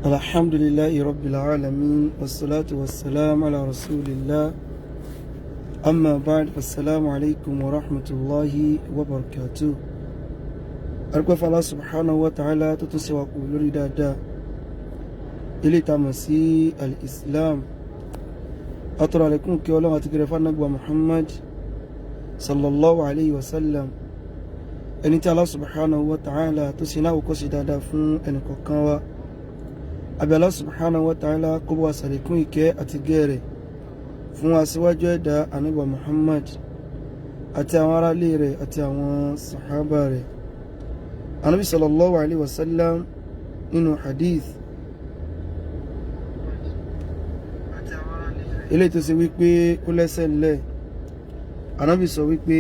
الحمد لله رب العالمين والصلاة والسلام على رسول الله أما بعد فالسلام عليكم ورحمة الله وبركاته أرجو الله سبحانه وتعالى تتسوى قولي دادا إلي تمسي الإسلام أطرى لكم كي الله تقرفان نبوة محمد صلى الله عليه وسلم أن الله سبحانه وتعالى تسينا وكسي دادا فون أن كوكاوا Àbí Allah subhanahu wa ta'ala kó bá ṣàlékún ìkẹ́ àti gẹ́rẹ̀ fún aṣíwájú ẹ̀dá Ànábì Muhammad àti àwọn ará ilé rẹ̀ àti àwọn sàhábà rẹ̀. Ànábì sallallahu alaihi wasallam nínú hadith ilé tó ṣe wípé ó lẹ́sẹ̀ ńlẹ̀. Ànábì sọ wípé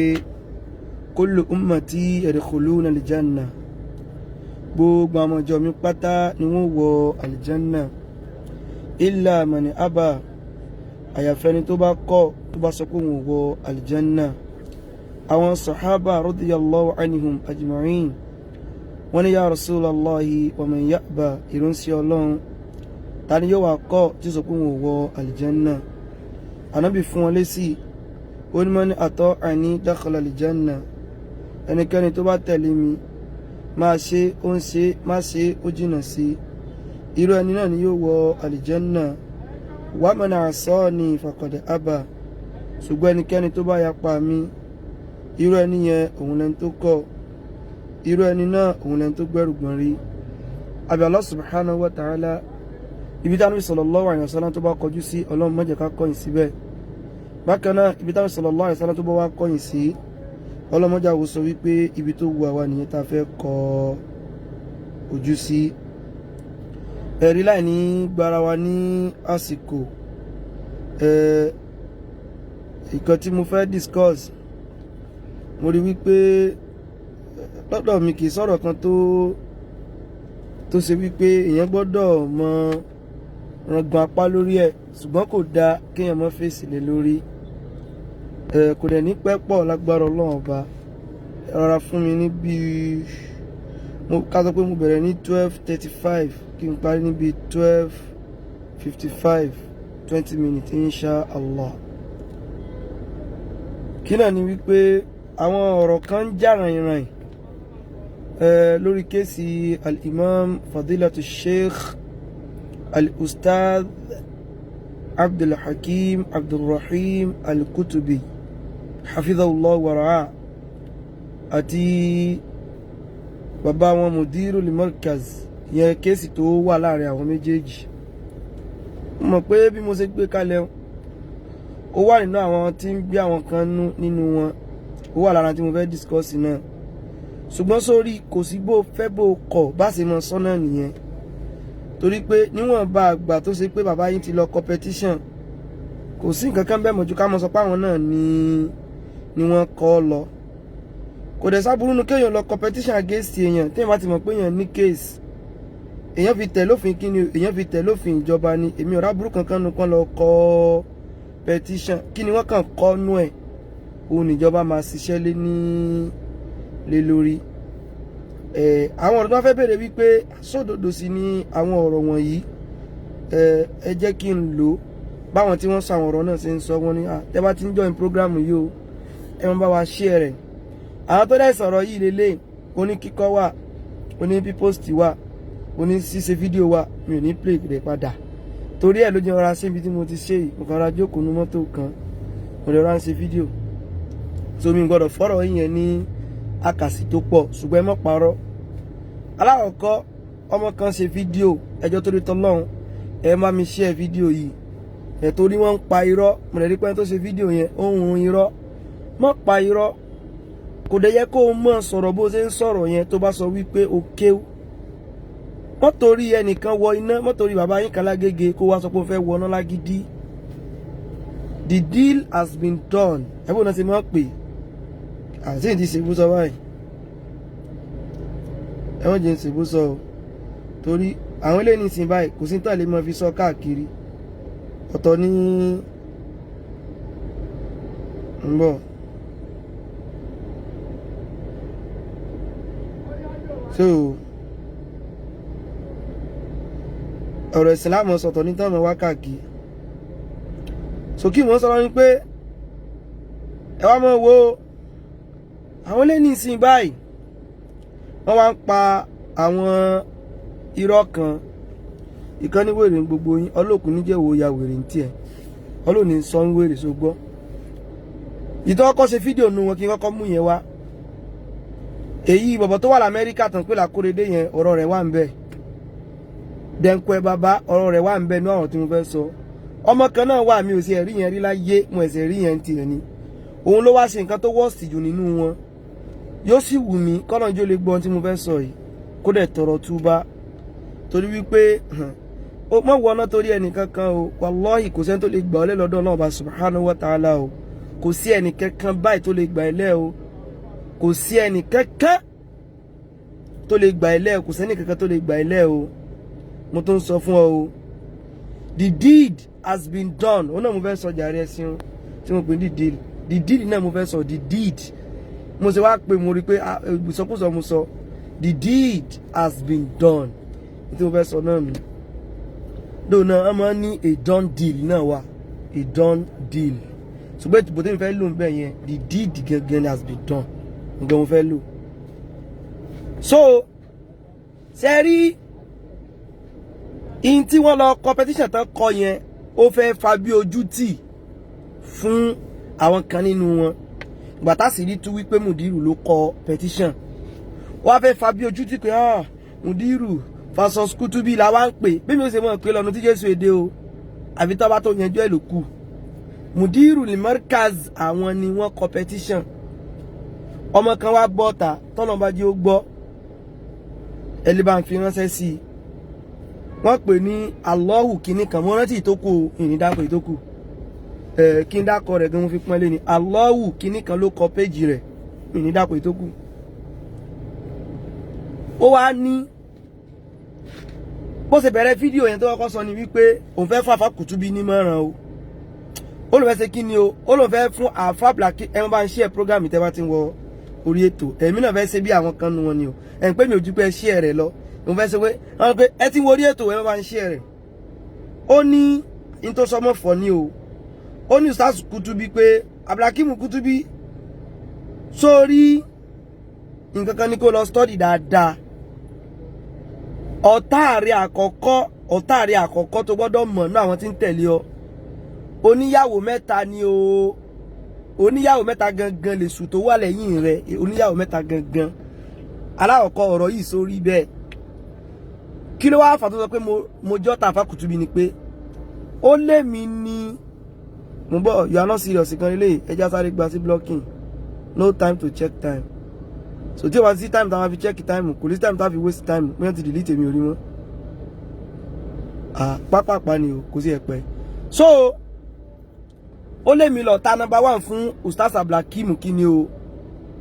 kullu ummati yadkhuluna al-janna, gbogbo àwọn ọjọ́ mi pátá ni wọ́n wọ aljanna illa man aba, àyàfẹ́ni tó bá kọ̀ tó bá sọ pé wọ́n wọ aljanna. Àwọn sahaba radiyallahu anhum ajma'in wọ́n ní ya rasulallahi wa man ya'ba, ìrúnsí ọlọ́run ta ni yóò wá kọ̀ tí sọ pé wọ́n wọ aljanna. Ànábì fún wọn lésì ó ní man ata'ani dakhala aljanna, ẹnikẹ́ni tó bá tẹ̀lé mi máa ṣe ó ń ṣe, má ṣe ó jìnà sí, irú ẹni náà ni yóò wọ alìjẹ́nà. Wa man asani faqad aba, ṣùgbọ́n ẹnikẹ́ni tó bá yapa mi, irú ẹni yẹn òun lẹni tó kọ̀, irú ẹni náà òun lẹni tó gbẹ́rù gbọ̀n rí. Àbí Allah subhanahu wa ta'ala ibi tí Ànábì sallallahu alaihi wasallam tó bá kọjú sí, Ọlọ́run má jẹ́ ká kọ̀yìn síbẹ̀. Bákan náà ibi tí Ànábì sallallahu alaihi wasallam tó bá wá kọ̀yìn sí, ọlọ́mọjà wo sọ wípé ibi tó wu àwa nìyẹn tá a fẹ́ kọ ojú sí. Ẹ̀rí láì ní gbára wa ní àsìkò, ìkan tí mo fẹ́ discuss, mo rí wípé lọ́dọ̀ mi kì í sọ̀rọ̀ kan tó ṣe wípé èèyàn gbọ́dọ̀ mọ rangan apá lórí ẹ̀, ṣùgbọ́n kò dáa kéèyàn mọ́ fèsì lé lórí. Kò dẹ̀ ní pẹ́ pọ̀ lágbára Ọlọ́run ọba. Rárá fún mi ní bíi ká sọ pé mo bẹ̀rẹ̀ ní 12:35 kí n parí níbi 12:55, 20 minutes insha Allah. Kí náà ni wípé àwọn ọ̀rọ̀ kan ń jà ràìnràìn lórí kéèsì al-imam fadilatu sheikh al-ustadh Abdulhakim Abdulrahim al-Kutubi hafidhahullah wa ra'ah àti bàbá wọn mudiru al-markaz, yẹn kéèsì tó wà láàrin àwọn méjèèjì. Mo mọ̀ pé bí mo ṣe gbé kalẹ̀ ó wà nínú àwọn tí ń gbé àwọn kan nínú wọn, ó wà lára tí mo fẹ́ discuss náà. Ṣùgbọ́n sórí kò sí bó fẹ́ bó kọ̀ bá ṣe mọ sọ́nà nìyẹn, torí pé níwọ̀n bá àgbà tó ṣe pé bàbá yín ti lọ competition, kò sí nǹkan kan bẹ́ẹ̀ mọ̀jú ká mọ̀ sọ pé àwọn náà ni wọ́n kọ́ lọ. Kò dẹ̀ sábúrú nu kéèyàn lọ competition against èèyàn tí èèyàn bá ti mọ̀ pé èèyàn ní case, èèyàn fi tẹ̀ lófin kí ni, èèyàn fi tẹ̀ lófin ìjọba ni. Èmi ò rábúrú kankan nu kan lọ kọ́ petition, kí ni wọ́n kàn kọ́ nú ẹ̀, òun níjọba máa ṣiṣẹ́ lé lórí. Àwọn ọ̀rọ̀ tó wọ́n fẹ́ bèèrè wípé sódodo sí ni àwọn ọ̀rọ̀ wọ̀nyí, ẹ jẹ́ kí n lò báwọn tí wọ́n sọ àwọn ọ̀rọ̀ náà ṣe ń sọ. wọ́n ní tẹ́ bá ti ń join program yìí o, ẹ máa bá wa share rẹ̀. Àwọn tó dẹ̀ sọ̀rọ̀ yìí lélẹ̀, oní kíkọ́ wà, oní pípọ́sìtì wà, oní ṣíṣe fídíò wà, mi ò ní play rẹ̀ padà. Torí ẹ̀ ló jẹ́ ọ̀rá sí ibi tí mo ti ṣe yìí, mo kàn ra jókòó nu mọ́tò kan, mo lè rán ṣe fídíò. So mi gbọ́dọ̀ fọ́rọ̀ yìnyẹn ní àkàsí tó pọ̀, ṣùgbọ́n ẹ má parọ́. Alákọ̀ọ́kọ́, ọmọ kan ṣe fídíò, ẹjọ́ torí tọ́lọ́run ẹ má mi share fídíò yìí. Torí wọ́n ń pa irọ́, mo lè rí pé tó ṣe fídíò yẹn ó ń hun irọ́. Má pa irọ́, kò dẹ̀ yẹ kó o mọ̀ sọ̀rọ̀ bó ṣe ń sọ̀rọ̀ yẹn tó bá sọ wípé o kéwú. Mọ́ torí ẹnìkan wọ iná, mọ́ torí bàbá yín kan lágége kó wá sọ pé ó fẹ́ wọ iná lágídí. The deal has been done. Ẹ̀bùn náà ti máa pè àti ìdí ìṣègùn sọ báyìí. Ẹ̀wọ̀n jẹ́ ìṣègùn sọ o, torí àwọn ilé nísìnyí báyìí kò sí tán lè máa fi sọ káàkiri. Ọ̀tọ̀ ní ń bọ̀. So ọ̀rọ̀ ìsìlámù sọ̀tọ̀ ní tọ́nà wákàkì so kí wọ́n sọ̀rọ̀ ní pé ẹ wá mọ́ wo àwọn lé ní ìsìn báyìí wọ́n wá ń pa àwọn irọ́ kan ìkan ní wèrè gbogbo yín ọlọ́kùn níjẹ̀wò ya wèrè ní tiẹ̀ ọlọ́ni sọ ń wèrè so gbọ́ ìtọ́ ọkọ̀ ṣe fídíò nu wọn kí n kọ́kọ́ mú yẹn wá èyí bọ̀bọ̀ tó wà l'Amẹ́ríkà tán pé làkórèdé yẹn ọ̀rọ̀ rẹ̀ wà ń bẹ̀ dẹ̀ǹkọ́ ẹ bàbá ọ̀rọ̀ rẹ̀ wà ń bẹ̀ ní ọ̀rọ̀ tí mo fẹ́ sọ ọmọ kan náà wà mí ò sí ẹ̀rí yẹn rí láyé mo ẹ̀sẹ̀ rí yẹn tiẹ̀ ni òun ló wá ṣe nǹkan tó wọ́ọ̀sì jù nínú wọn yóò sì wù mí kọ́nàjó lè gbọ́n tí mo fẹ́ sọ yìí kó dẹ̀ tọrọ túbá torí wípé ó mọ̀ wọná torí ẹnìkan kan o wàláhì kò sẹ́ni tó lè gbà ọ́ lẹ́ lọ́dọ̀ náà bá subhanahu wa ta'ala o kò sí ẹnìkankan báyìí tó lè gbà ẹ́ lẹ́ o kò sí ẹnìkankan tó lè gbà ẹ́ lẹ́ o kò sẹ́ni kankan tó lè gbà ẹ́ lẹ́ o mo tó ń sọ fún ọ o the deed has been done ó náà mo fẹ́ sọ jàre ẹ̀sìn tí mo pè ní the deed náà mo fẹ́ sọ the deed mo ṣe wá pé mo rí pé ìsọkúsọ mo sọ the deed has been done tí mo fẹ́ sọ náà nù dóònà a máa ní a done deal náà wà a done deal ṣùgbọ́n ètò tí mo fẹ́ lò ń bẹ̀ yẹn the deed gangan has been done nǹkan mo fẹ́ lò so ṣe rí in tí wọ́n lọ competition tán kọ yẹn ó fẹ́ fa bí ojú tì fún àwọn kan nínú wọn gbàtà sì rí tú wípé Mudiru ló kọ petition wọ́n á fẹ́ fa bí ojú tì pé Mudiru versus Kutubi la wá ń pè bí mi ò ṣe mọ̀ pé lọ́nà tí Jésù èdè o àbí tó bá tó yanjú ẹ̀ ló kù Mudiru ní Markaz àwọn ni wọ́n kọ petition ọmọ kan wá bọ́ta tọ́nà bá jẹ́ ó gbọ́ ẹlẹ́bàá ń fi ránṣẹ́ sí i wọ́n pè ní Allahu kìíní kan mo rántí ìtókù ìrìndàpọ̀ ìtókù kí n dákọ̀ rẹ̀ gan mo fi pọ́n lé ní Allahu kìíní kan ló kọ péjì rẹ̀ ìrìndàpọ̀ ìtókù ó wá ní bó ṣe bẹ̀rẹ̀ fídíò yẹn tó kọ́kọ́ sọ ni wípé òun fẹ́ fún àfà Kutubi nímọ̀ràn o ó lóun fẹ́ ṣe kí ni o ó lóun fẹ́ fún àfà Blackie ẹ̀ wọ́n bá ń ṣí ẹ̀ program tẹ́ bá ti ń wọ orí ètò ẹ̀mí náà fẹ́ ṣe bí àwọn kan nu wọn ni o ẹ̀ ń pè mí ojú pé ṣí ẹ̀ rẹ̀ lọ mo fẹ́ ṣe pé àwọn pé ẹ ti ń wo orí ètò ẹ̀ wọ́n bá ń ṣí ẹ̀ rẹ̀ ó ní in tó sọmọ́ fọ́ ni o ó ní Ustaz Kutubi pé Abdulhakeem Kutubi sórí nǹkan kan ní kó lọ study dáadáa ọ̀tá rẹ̀ àkọ́kọ́ tó gbọ́dọ̀ mọ̀ ní àwọn tí ń tẹ̀lé ọ oníyàwó mẹ́ta ni o oníyàwó mẹ́ta gangan lè sùn tó wà lẹ́yìn rẹ̀ oníyàwó mẹ́ta gangan aláwọ̀kọ́ ọ̀rọ̀ yìí sórí bẹ́ẹ̀ kí ló wá fà tó sọ pé mo jọ́ta àfà Kutubi ni pé ó lé mi ní mo bọ̀ you are not serious kan lélẹ̀ ẹja sáré gba sí blocking no time to check time so tí o bá sí time táwọn fi check time kò ní time táwọn fi waste time wọ́n ti delete èmi ò rí wọn pápápá ni o kò sí ẹ̀pẹ́ so ó lé mi lọ ta number 1 fún Ustaz Abdulhakeem kíni o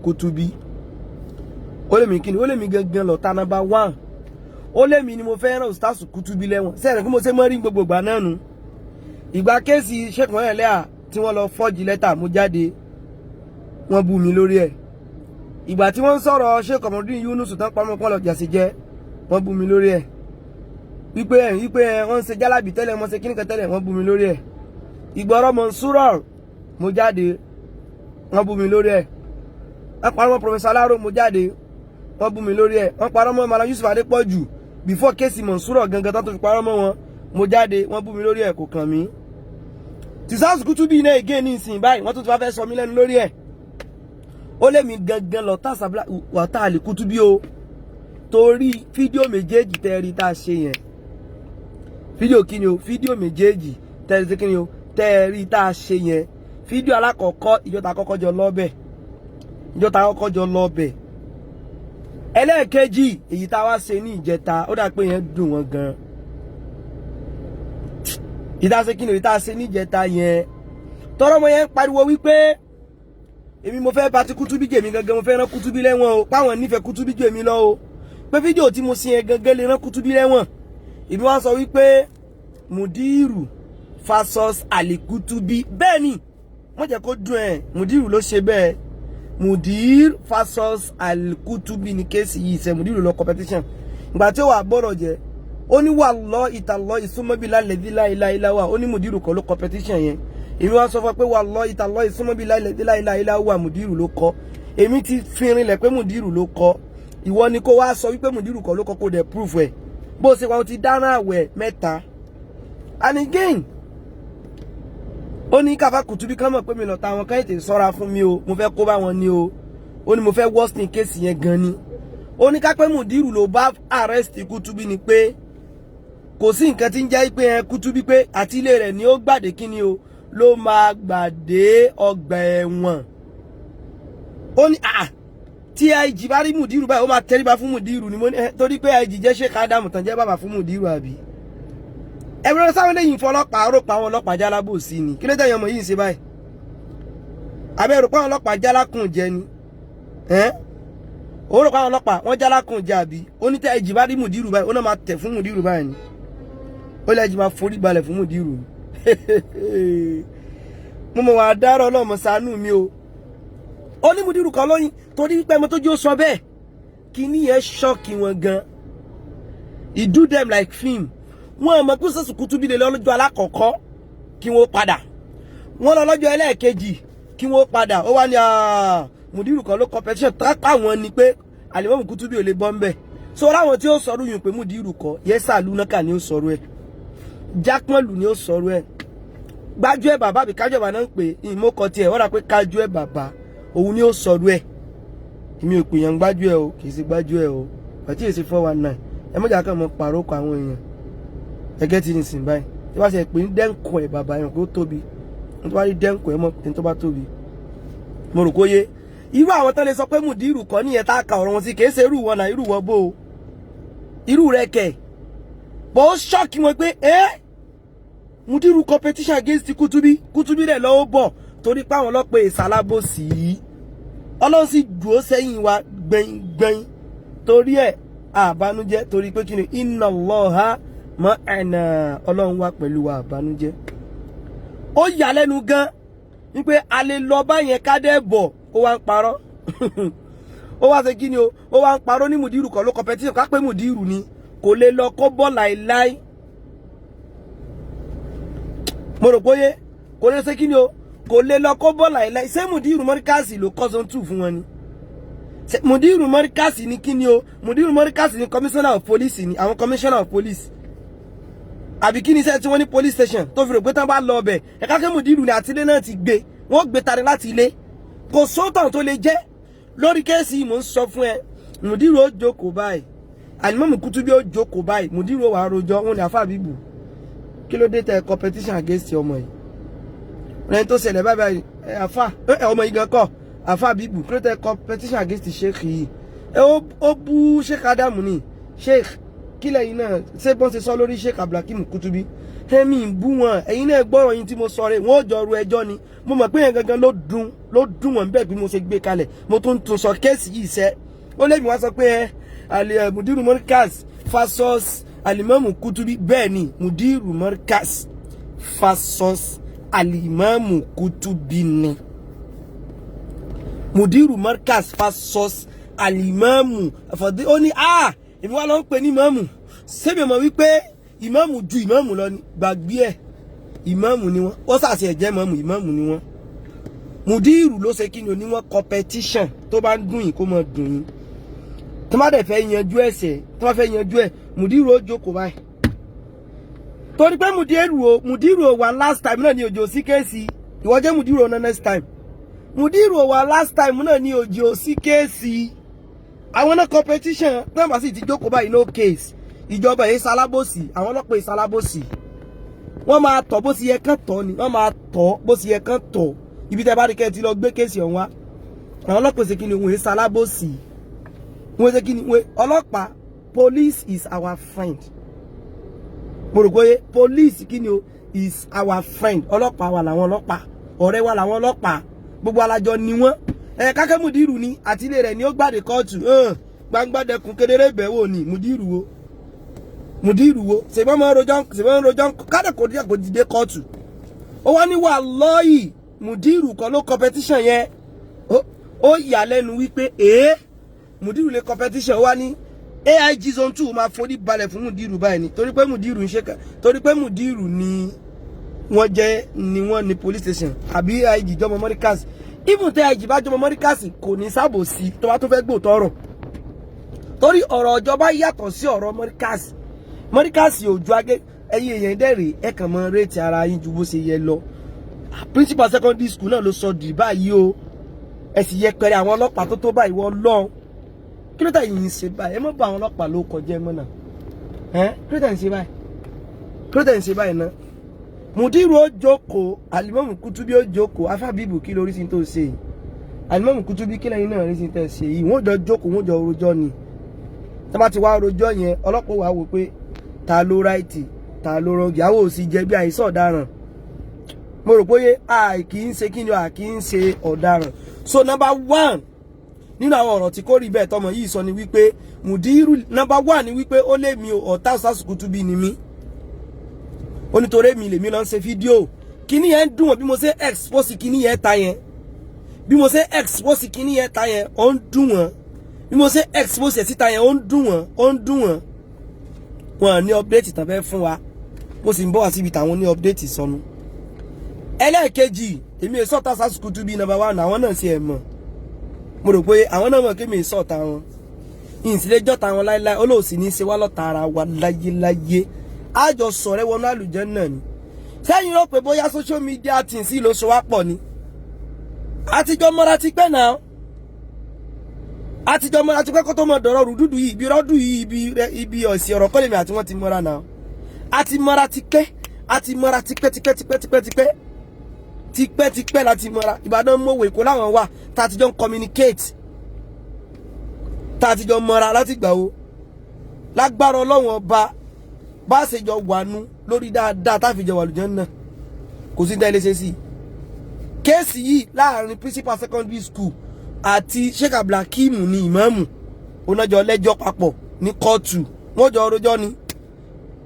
Kutubi ó lé mi kíni ó lé mi gangan lọ ta number 1 ó lé mi ni mo fẹ́ rán Ustaz Kutubi lẹ́wọ̀n sẹ́yìn kí mo ṣe mọ́ rí gbogbo ìgbà náà nu ìgbà kéèsì Sheikh Mohammed Eleha tí wọ́n lọ fọ́jì lẹ́tà mú jáde wọ́n bú mi lórí ẹ̀ ìgbà tí wọ́n ń sọ̀rọ̀ Sheikh Komorudeen Yunus tán pamọ́ pọ́n lọ jàsí jẹ́ wọ́n bú mi lórí ẹ̀ wípé wọ́n ń ṣe jálàbì tẹ́lẹ̀ wọ́n ṣe kíníkan tẹ́lẹ̀ wọ́n bú mi lórí ẹ̀ ìgbọ́rọ̀ Monsura mo jáde wọ́n bú mi lórí ẹ̀ wọ́n parọ́ mọ́ Professor Alaro mo jáde wọ́n bú mi lórí ẹ̀ wọ́n parọ́ mọ́ Malam Yusuf Adepoju before kéèsì Monsura gangan tán tó fi parọ́ mọ́ wọn mo jáde wọ́n bú mi lórí ẹ̀ kò kàn mí Ustaz Kutubi náà again ní ìsìn báyìí wọ́n tún ti wá fẹ́ sọ mí lẹ́nu lórí ẹ̀ ó lé mi gangan lọ tá sàbla wàtá àlè Kutubi o torí fídíò méjèèjì tẹ́ẹ̀rí tá a ṣe yẹn fídíò kíni o fídíò méjèèjì tẹ́ẹ̀rí kíni o tẹ́ẹ̀rí tá a ṣe yẹn fídíò alákọ̀ọ́kọ́ ìjọta àkọ́kọ́ jọ lọ́bẹ̀ ẹlẹ́ẹ̀kejì èyí tá a wá ṣe ní ìjẹta ó dà pé yẹn dùn wọ́n gan ìdásẹ́ kíni o ìta ṣe ní ìjẹta yẹn tọ́rọ mọ́ yẹn pariwo wípé èmi mo fẹ́ bá ti Kutubi jèmi gangan mo fẹ́ rán Kutubi lẹ́wọ̀n o páwọn nífẹ̀ẹ́ Kutubi jèmi lọ o pé fídíò tí mo ṣe yẹn gangan lè rán Kutubi lẹ́wọ̀n ìbí wọ́n sọ wípé Mudiru versus Ali Kutubi bẹ́ẹ̀ ni wọ́n jẹ́ kó dùn ẹ̀ Mudiru ló ṣe bẹ́ẹ̀ Mudiru versus Ali Kutubi ní kéèsì yìí ṣe Mudiru lọ competition ìgbà tí ó wà gbọ́dọ̀ jẹ́ ó ní wallahi tallahi summa billahi la ilaha illa huwa ó ní Mudiru kọ́ ló competition yẹn èmi wá sọ fún pé wallahi tallahi summa billahi la ilaha illa huwa Mudiru ló kọ́ èmi ti fi rinlẹ̀ pé Mudiru ló kọ́ ìwọ ni kó wá sọ wípé Mudiru kọ́ ló kọ́ kó dẹ̀ proof ẹ̀ bó ṣe wá ti dáná àwẹ̀ mẹ́ta and again ó ní Kàfá Kútúbí kan mọ̀ pé mi lọ ta àwọn kan ètè sọ́ra fún mi o mo fẹ́ kó bá wọn ní o ó ní mo fẹ́ worst in case yẹn gan ni ó ní ká pé Mudiru ló bá arrest Kútúbí ni pé kò sí nǹkan tí ń jẹ́ pé ẹ Kútúbí pé àti ilé rẹ̀ ni ó gbàdé kíni o ló máa gbàdé ọgbà ẹ̀wọ̀n ó ní tí IG bá rí Mudiru báyìí ó máa tẹríba fún Mudiru ni mo ní torí pé IG jẹ́ Sheikh Adamu tán jẹ́ bàbá fún Mudiru àbí ẹ̀rọ sáwọn lẹ́yìn fọlọ́pàá rọ́pàá àwọn ọlọ́pàá jálábò sí ni kí ló tẹ̀yìn ọmọ yìí ń ṣe báyìí àbẹ́ rò pé àwọn ọlọ́pàá jálákùn jẹ ni ó rò pé àwọn ọlọ́pàá wọ́n jálákùn jẹ àbí ó ní tẹ́ IG bá rí Mudiru báyìí ó náà máa tẹ̀ fún Mudiru báyìí ni ó lẹ́jì máa forí balẹ̀ fún Mudiru mo mọ̀ wá dárọ̀ ọlọ́mọ ṣàánú mi o ó ní Mudiru kan lóyìn torí wípé ẹmọ tó jẹ́ ó sọ bẹ́ẹ̀ kí ní yẹn ṣọ́ọ̀kì wọn gan he do them like film wọ́n mọ̀ pé Sheikh Kútúbí lè lọ́jọ́ alákọ̀ọ́kọ́ kí wọ́n padà wọ́n lọ lọ́jọ́ ẹlẹ́ẹ̀kejì kí wọ́n padà ó wá ní Mudiru kan ló competition tápá wọn ni pé Al-Imam Kútúbí ò lè bọ́ ń bẹ̀ so láwọn tí ó sọ̀rọ̀ yìí pé Mudiru kọ́ Yẹ́sà Lúnákà ni ó sọ̀rọ̀ ẹ̀ Jákmọ́lù ni ó sọ̀rọ̀ ẹ̀ Gbájú ẹ̀ bàbá bí kájọ̀ bá náà ń pè ìmọ̀kọ tiẹ̀ wọ́n rà pé Kájú ẹ̀ bàbá òun ni ó sọ̀rọ̀ ẹ̀ èmi ò pè yàn Gbájú ẹ̀ o kì í ṣe Gbájú ẹ̀ o àti èsì 419 ẹ mọ̀jà kan mọ̀ pàrókò àwọn èèyàn ẹgẹ́ ti ní sìn báyìí tí wọ́n ṣe pé ní dẹ́ǹkọ̀ ẹ̀ bàbá yẹn kó tóbi ní tó bá rí dẹ́ǹkọ̀ ẹ̀ mọ́ ní tó bá tóbi mo rò kó yé irú àwọn tán lè sọ pé Mudiru kọ́ níyẹn tá a ka ọ̀rọ̀ wọn sí kì í ṣe irú wọn náà irú wọn bó o irú rẹ kẹ̀ bó ó ṣọ́ọ̀kì wọn pé Mudiru competition against Kútúbí rẹ̀ lọ́wọ́ bọ̀ torí pé àwọn ọlọ́pàá ìsalábòsí ọlọ́run sì dúró sẹ́yìn wa gbẹ̀ngbẹ̀ng torí ẹ̀ àbánújẹ́ torí pé kí ni inna Allaha ma'ana ọlọ́run wà pẹ̀lú wa àbánújẹ́ ó yà lẹ́nu gan wípé a lè lọ báyẹn kádẹ́ bọ̀ ó wá ń parọ́ ó wá ṣe kí ni o ó wá ń parọ́ ní Mudiru kan ló competition ká pé Mudiru ni kò lè lọ kó bọ́ láìláì mo rò bóyé kò lè ṣe kí ni o kò lè lọ kó bọ́ láìláì ṣé Mudiru Markazi ló kọ́ zone 2 fún wọn ni Mudiru Markazi ni kí ni o Mudiru Markazi ni commissioner of police ni àwọn commissioner of police àbí kí ni iṣẹ́ tí wọ́n ní police station tó fi rò pé tán bá lọ ọbẹ̀ ẹ̀ka kí Mudiru ní àtìlé náà ti gbé wọ́n gbé tari láti ilé kò sóòtàn tó lè jẹ́ lórí kéèsì mò ń sọ fún ẹ Mudiru ó jókòó báyìí Al-Imam Kútúbí ó jókòó báyìí Mudiru ó wà rojọ́ wọn ni àfáà bíbù kí ló dé tẹ competition against ọmọ yìí ẹni tó ṣẹlẹ̀ báyìí àfáà ọmọ yìí gan kọ́ àfáà bíbù kí ló tẹ competition against Sheikh yìí ó bú Sheikh Adamu ni Sheikh kílẹ̀ yìí náà ṣé bọ́n ṣe sọ lórí Sheikh Abdulhakeem Kútúbí ẹ̀mí ń bú wọn ẹ̀yin náà gbọ́rọ̀ yín tí mo sọ rẹ̀ wọ́n ò jọ ru ẹjọ́ ni mo mọ̀ pé yẹn gangan ló dùn wọ́n bẹ́ẹ̀ bí mo ṣe gbé kalẹ̀ mo tún sọ kéèsì yìí sẹ́ ó lè mi wá sọ pé Mudiru Markazi versus Al-Imam Kútúbí bẹ́ẹ̀ ni Mudiru Markazi versus Al-Imam Kútúbí ni Mudiru Markazi versus Al-Imam ó ní èmi wá lọ ń pè ní ìmáàmù sẹ́mi ọmọ wípé ìmáàmù ju ìmáàmù lọ ní gbàgbé ẹ̀ ìmáàmù ni wọ́n ó sàṣẹ ẹ̀jẹ̀ ìmáàmù ni wọ́n Mudiru ló ṣe kí ni oníwọ̀n competition tó bá ń dùn yín kó mọ̀ dùn yín tó má dẹ̀ fẹ́ yanjú ẹ̀sẹ̀ tó má fẹ́ yanjú ẹ̀ Mudiru ó jókòó báyìí torí pé Mudiru ó wà last time náà ní òjò sí kéèsì ìwọ jẹ́ Mudiru ó next time Mudiru ó wà last time náà ní òjò sí kéèsì àwọn náà competition tó bá sì ti jókòó báyìí no case ìjọba yìí salábòsì àwọn ọlọ́pàá yìí salábòsì wọ́n máa tọ̀ bó sì yẹ kán tọ̀ ni wọ́n máa tọ̀ bó sì yẹ kán tọ̀ ibi tẹ́ bá rí kẹ́ ti lọ gbé kéèsì ọ̀hún wá àwọn ọlọ́pàá ṣe kí ni wọ́n salábòsì wọ́n ṣe kí ni wọ́n ọlọ́pàá police is our friend mo rò pé police kí ni o is our friend ọlọ́pàá wa làwọn ọlọ́pàá ọ̀rẹ́ wa làwọn ọlọ́pàá gbogbo alájọ ni wọ́n kákẹ́ Mudiru ni àti ilé rẹ̀ ni ó gbàdé kóòtù gbangba dẹkùn kedere bẹ̀wò ni Mudiru wo ṣèbọn máa rojọ́ kádẹ kò díẹ̀ kò dìde kóòtù ó wá ní wallahi Mudiru kan ló competition yẹn ó yà lẹ́nu wípé Mudiru lè competition ó wá ní AIG zone 2 máa forí balẹ̀ fún Mudiru báyìí ni torí pé Mudiru ń ṣe ká torí pé Mudiru ni wọ́n ní police station àbí AIG jọmọ Mọ́ríkàsì even tẹ AIG bá jọmọ Mọ́ríkàsì kò ní sábò sí tó bá tó fẹ́ gbòòtọ́ ọ̀rọ̀ torí ọ̀rọ̀ ìjọba yàtọ̀ sí ọ̀rọ̀ Mọ́ríkàsì òjò agé ẹ̀yin èèyàn dẹ̀rẹ̀ ẹ̀ kàn mọ́ rétí ara yín ju bó ṣe yẹ lọ principal secondary school náà ló sọ dì báyìí o ẹ sì yẹpẹrẹ àwọn ọlọ́pàá tó báyìí wọ́n lọ́n kí ló tà yìí ń ṣe báyìí ẹ mọ́ bá àwọn ọlọ́pàá ló kọjá mọ́ náà kí ló tà ń ṣe báyìí náà Mudiru ó jókòó Alimami Kutubi ó jókòó Afabibu kí lórí sí tó ṣe yìí Alimami Kutubi kí lẹ́yìn náà rí sí tẹ̀ ṣe yìí wọ́n jọ jókòó wọ́n jọ rojọ́ ni tí wọ́n bá ti wá rojọ́ yẹn ọlọ́pàá wà wò pé ta ló ráìtì ta ló rọgì àwọn òsì jẹ̀bi àìsàn ọ̀daràn mo rò pé kì í ṣe kí ni kì í ṣe ọ̀daràn so number 1 nínú àwọn ọ̀rọ̀ tí kò rí bẹ́ẹ̀ tọmọ yìí sọ ni wípé Mudiru number 1 ni wípé ó lé mi ọ̀tá Ustaz Kutubi ni mí ó nítorí mi lèmi lọ ń ṣe fídíò kíní yẹn dùn wọ́n bí mo ṣe expose kíní yẹn ta yẹn bí mo ṣe expose kíní yẹn ta yẹn ó ń dùn wọ́n bí mo ṣe expose ẹ̀ síta yẹn ó ń dùn wọ́n wọn ní update tán fẹ́ fún wa mo sì ń bọ̀ wá síbi táwọn ní update sọnù ẹlẹ́ẹ̀kejì èmi è sọ́ta Ustaz Kutubi number 1 àwọn náà sì ẹ̀ mọ̀ mo rò pé àwọn náà mọ̀ kí mi è sọ́ta wọn ìsìlẹ̀ jọ́ta wọn láíláí olóòsì ní ṣe wá lọ́ta ara wa láyéláyé àjọ sọ̀rẹ́ wọnú àlùjánnà ni sẹ́yìn rò pé bóyá social media things sí ló so wá pọ̀ ni àtijọ́ mọ́ra ti pẹ́ náà àtijọ́ mọ́ra ti pẹ́ kó tó mọ̀ dọ̀rọ̀ rúdúdú yìí ibi rọ́dù yìí ibi ọ̀sìn ọ̀rọ̀ kọ́lẹ̀mí àti wọ́n ti mọ́ra náà àti mọ́ra ti pẹ́ tipẹ́ láti mọ́ra Ìbàdàn mọ̀wé kó láwọn wà tá a ti jọ ń communicate tá a ti jọ mọ́ra láti gbà wo lágbára Ọlọ́run ọba bá ṣe jọ wànú lórí dáadáa táfi jọ wà l'Àlùjánnà kò sí dáilé ṣe sí kéèsì yìí láàrin principal secondary school àti Sheikh Abdulhakeem ní ìmáàmù onájọ lẹ́jọ́ papọ̀ ní kóòtù wọ́n jọ rojọ́ ni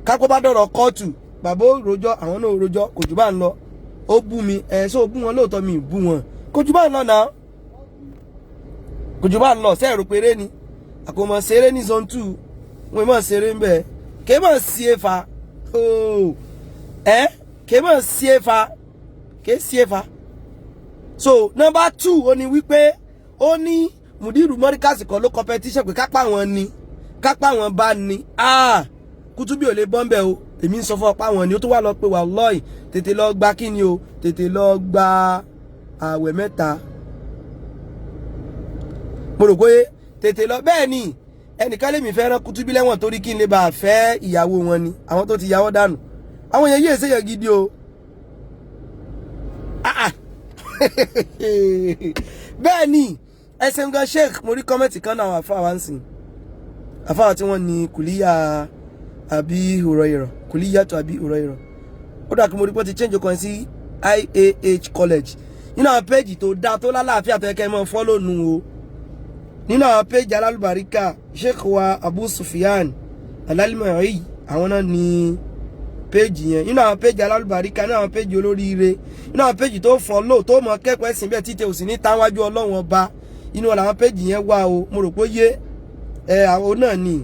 kápẹ́ bá dọ̀rọ̀ kóòtù bàbá ó rojọ́ àwọn náà rojọ́ kò jù bá ń lọ ó bú mi so bú wọn lóòótọ́ mi bú wọn kò jù bá ń lọ náà kò jù bá ń lọ sẹ́ẹ̀rù péré ni àkómọ̀ ṣeré ní zone 2 wọn mọ̀ ṣeré ń bẹ̀ kéèmọ̀ sí ẹ̀fà kéèmọ̀ sí ẹ̀fà kéè sí ẹ̀fà so number 2 ó ní wípé ó ní Mudiru Mọ́ríkàsì kan ló competition pé kápá wọn bá ní Kutubi ò lè bọ́m̀bẹ̀ o èmi ń sọ fún ọpá wọn ni ó tó wà lọ pé wallahi tètè lọ gba kíni o tètè lọ gba àwẹ̀ mẹ́ta mo rò pé tètè lọ bẹ́ẹ̀ ni ẹnìkan lèmi fẹ́ rán Kutubi lẹ́wọ̀n torí kí n lè bá fẹ́ ìyàwó wọn ni àwọn tó ti yàwó dànù àwọn yẹn yéé ṣèyàn gidi o bẹ́ẹ̀ ni ẹsẹ̀ nǹkan sheikh mo rí kọ́mẹ́ntì kan náà àfa wa ń sìn àfa tí wọ́n ní kùlíyà àbí Hurairah kùlíyà tó àbí Hurairah ó dà kí mo rí pé ti change kan sí IAH college nínú àwọn péjì tó dá tó lálàáfíà tó yẹ kẹ́ mọ́ fọ́lọ́ nù o nínú àwọn péjì alálùbáríkà sheikh wa Abu Sufyan Al-Almari àwọn náà ní péjì yẹn nínú àwọn péjì alálùbáríkà nínú àwọn péjì olóríire nínú àwọn péjì tó fọ́lọ́ tó mọ kẹ́kọ̀ọ́ ẹ̀sìn bẹ́ẹ̀ títẹ̀ òsì ní táwájú Ọlọ́run ọba inú àwọn péjì yẹn wà o mo rò pé yé àwọn náà ní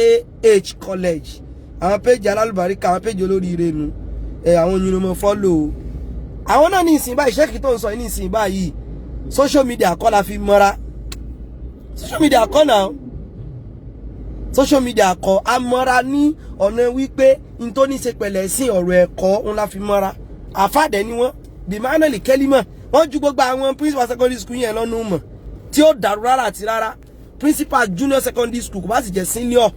IAH college àwọn péjì alálùbáríkà àwọn péjì olóríire nu àwọn yìí ló mọ fọ́lọ́ o àwọn náà ní ìsìn báyìí sheikh tó ń sọ ní ìsìn báyìí social media kọ́ la fi mọ́ra social media kọ́ náà social media kọ́ a mọ́ra ní ọ̀nà wípé n tó ní ṣe pẹ̀lẹ́ sí ọ̀rọ̀ ẹ̀kọ́ ń la fi mọ́ra àfàdẹ́ ni wọ́n bí manali kẹ́límọ̀ wọ́n ju gbogbo àwọn principal secondary school yẹn lọ́nu mọ̀ tí ó dàrú rárá àti rárá principal junior secondary school kò bá sì jẹ́ senior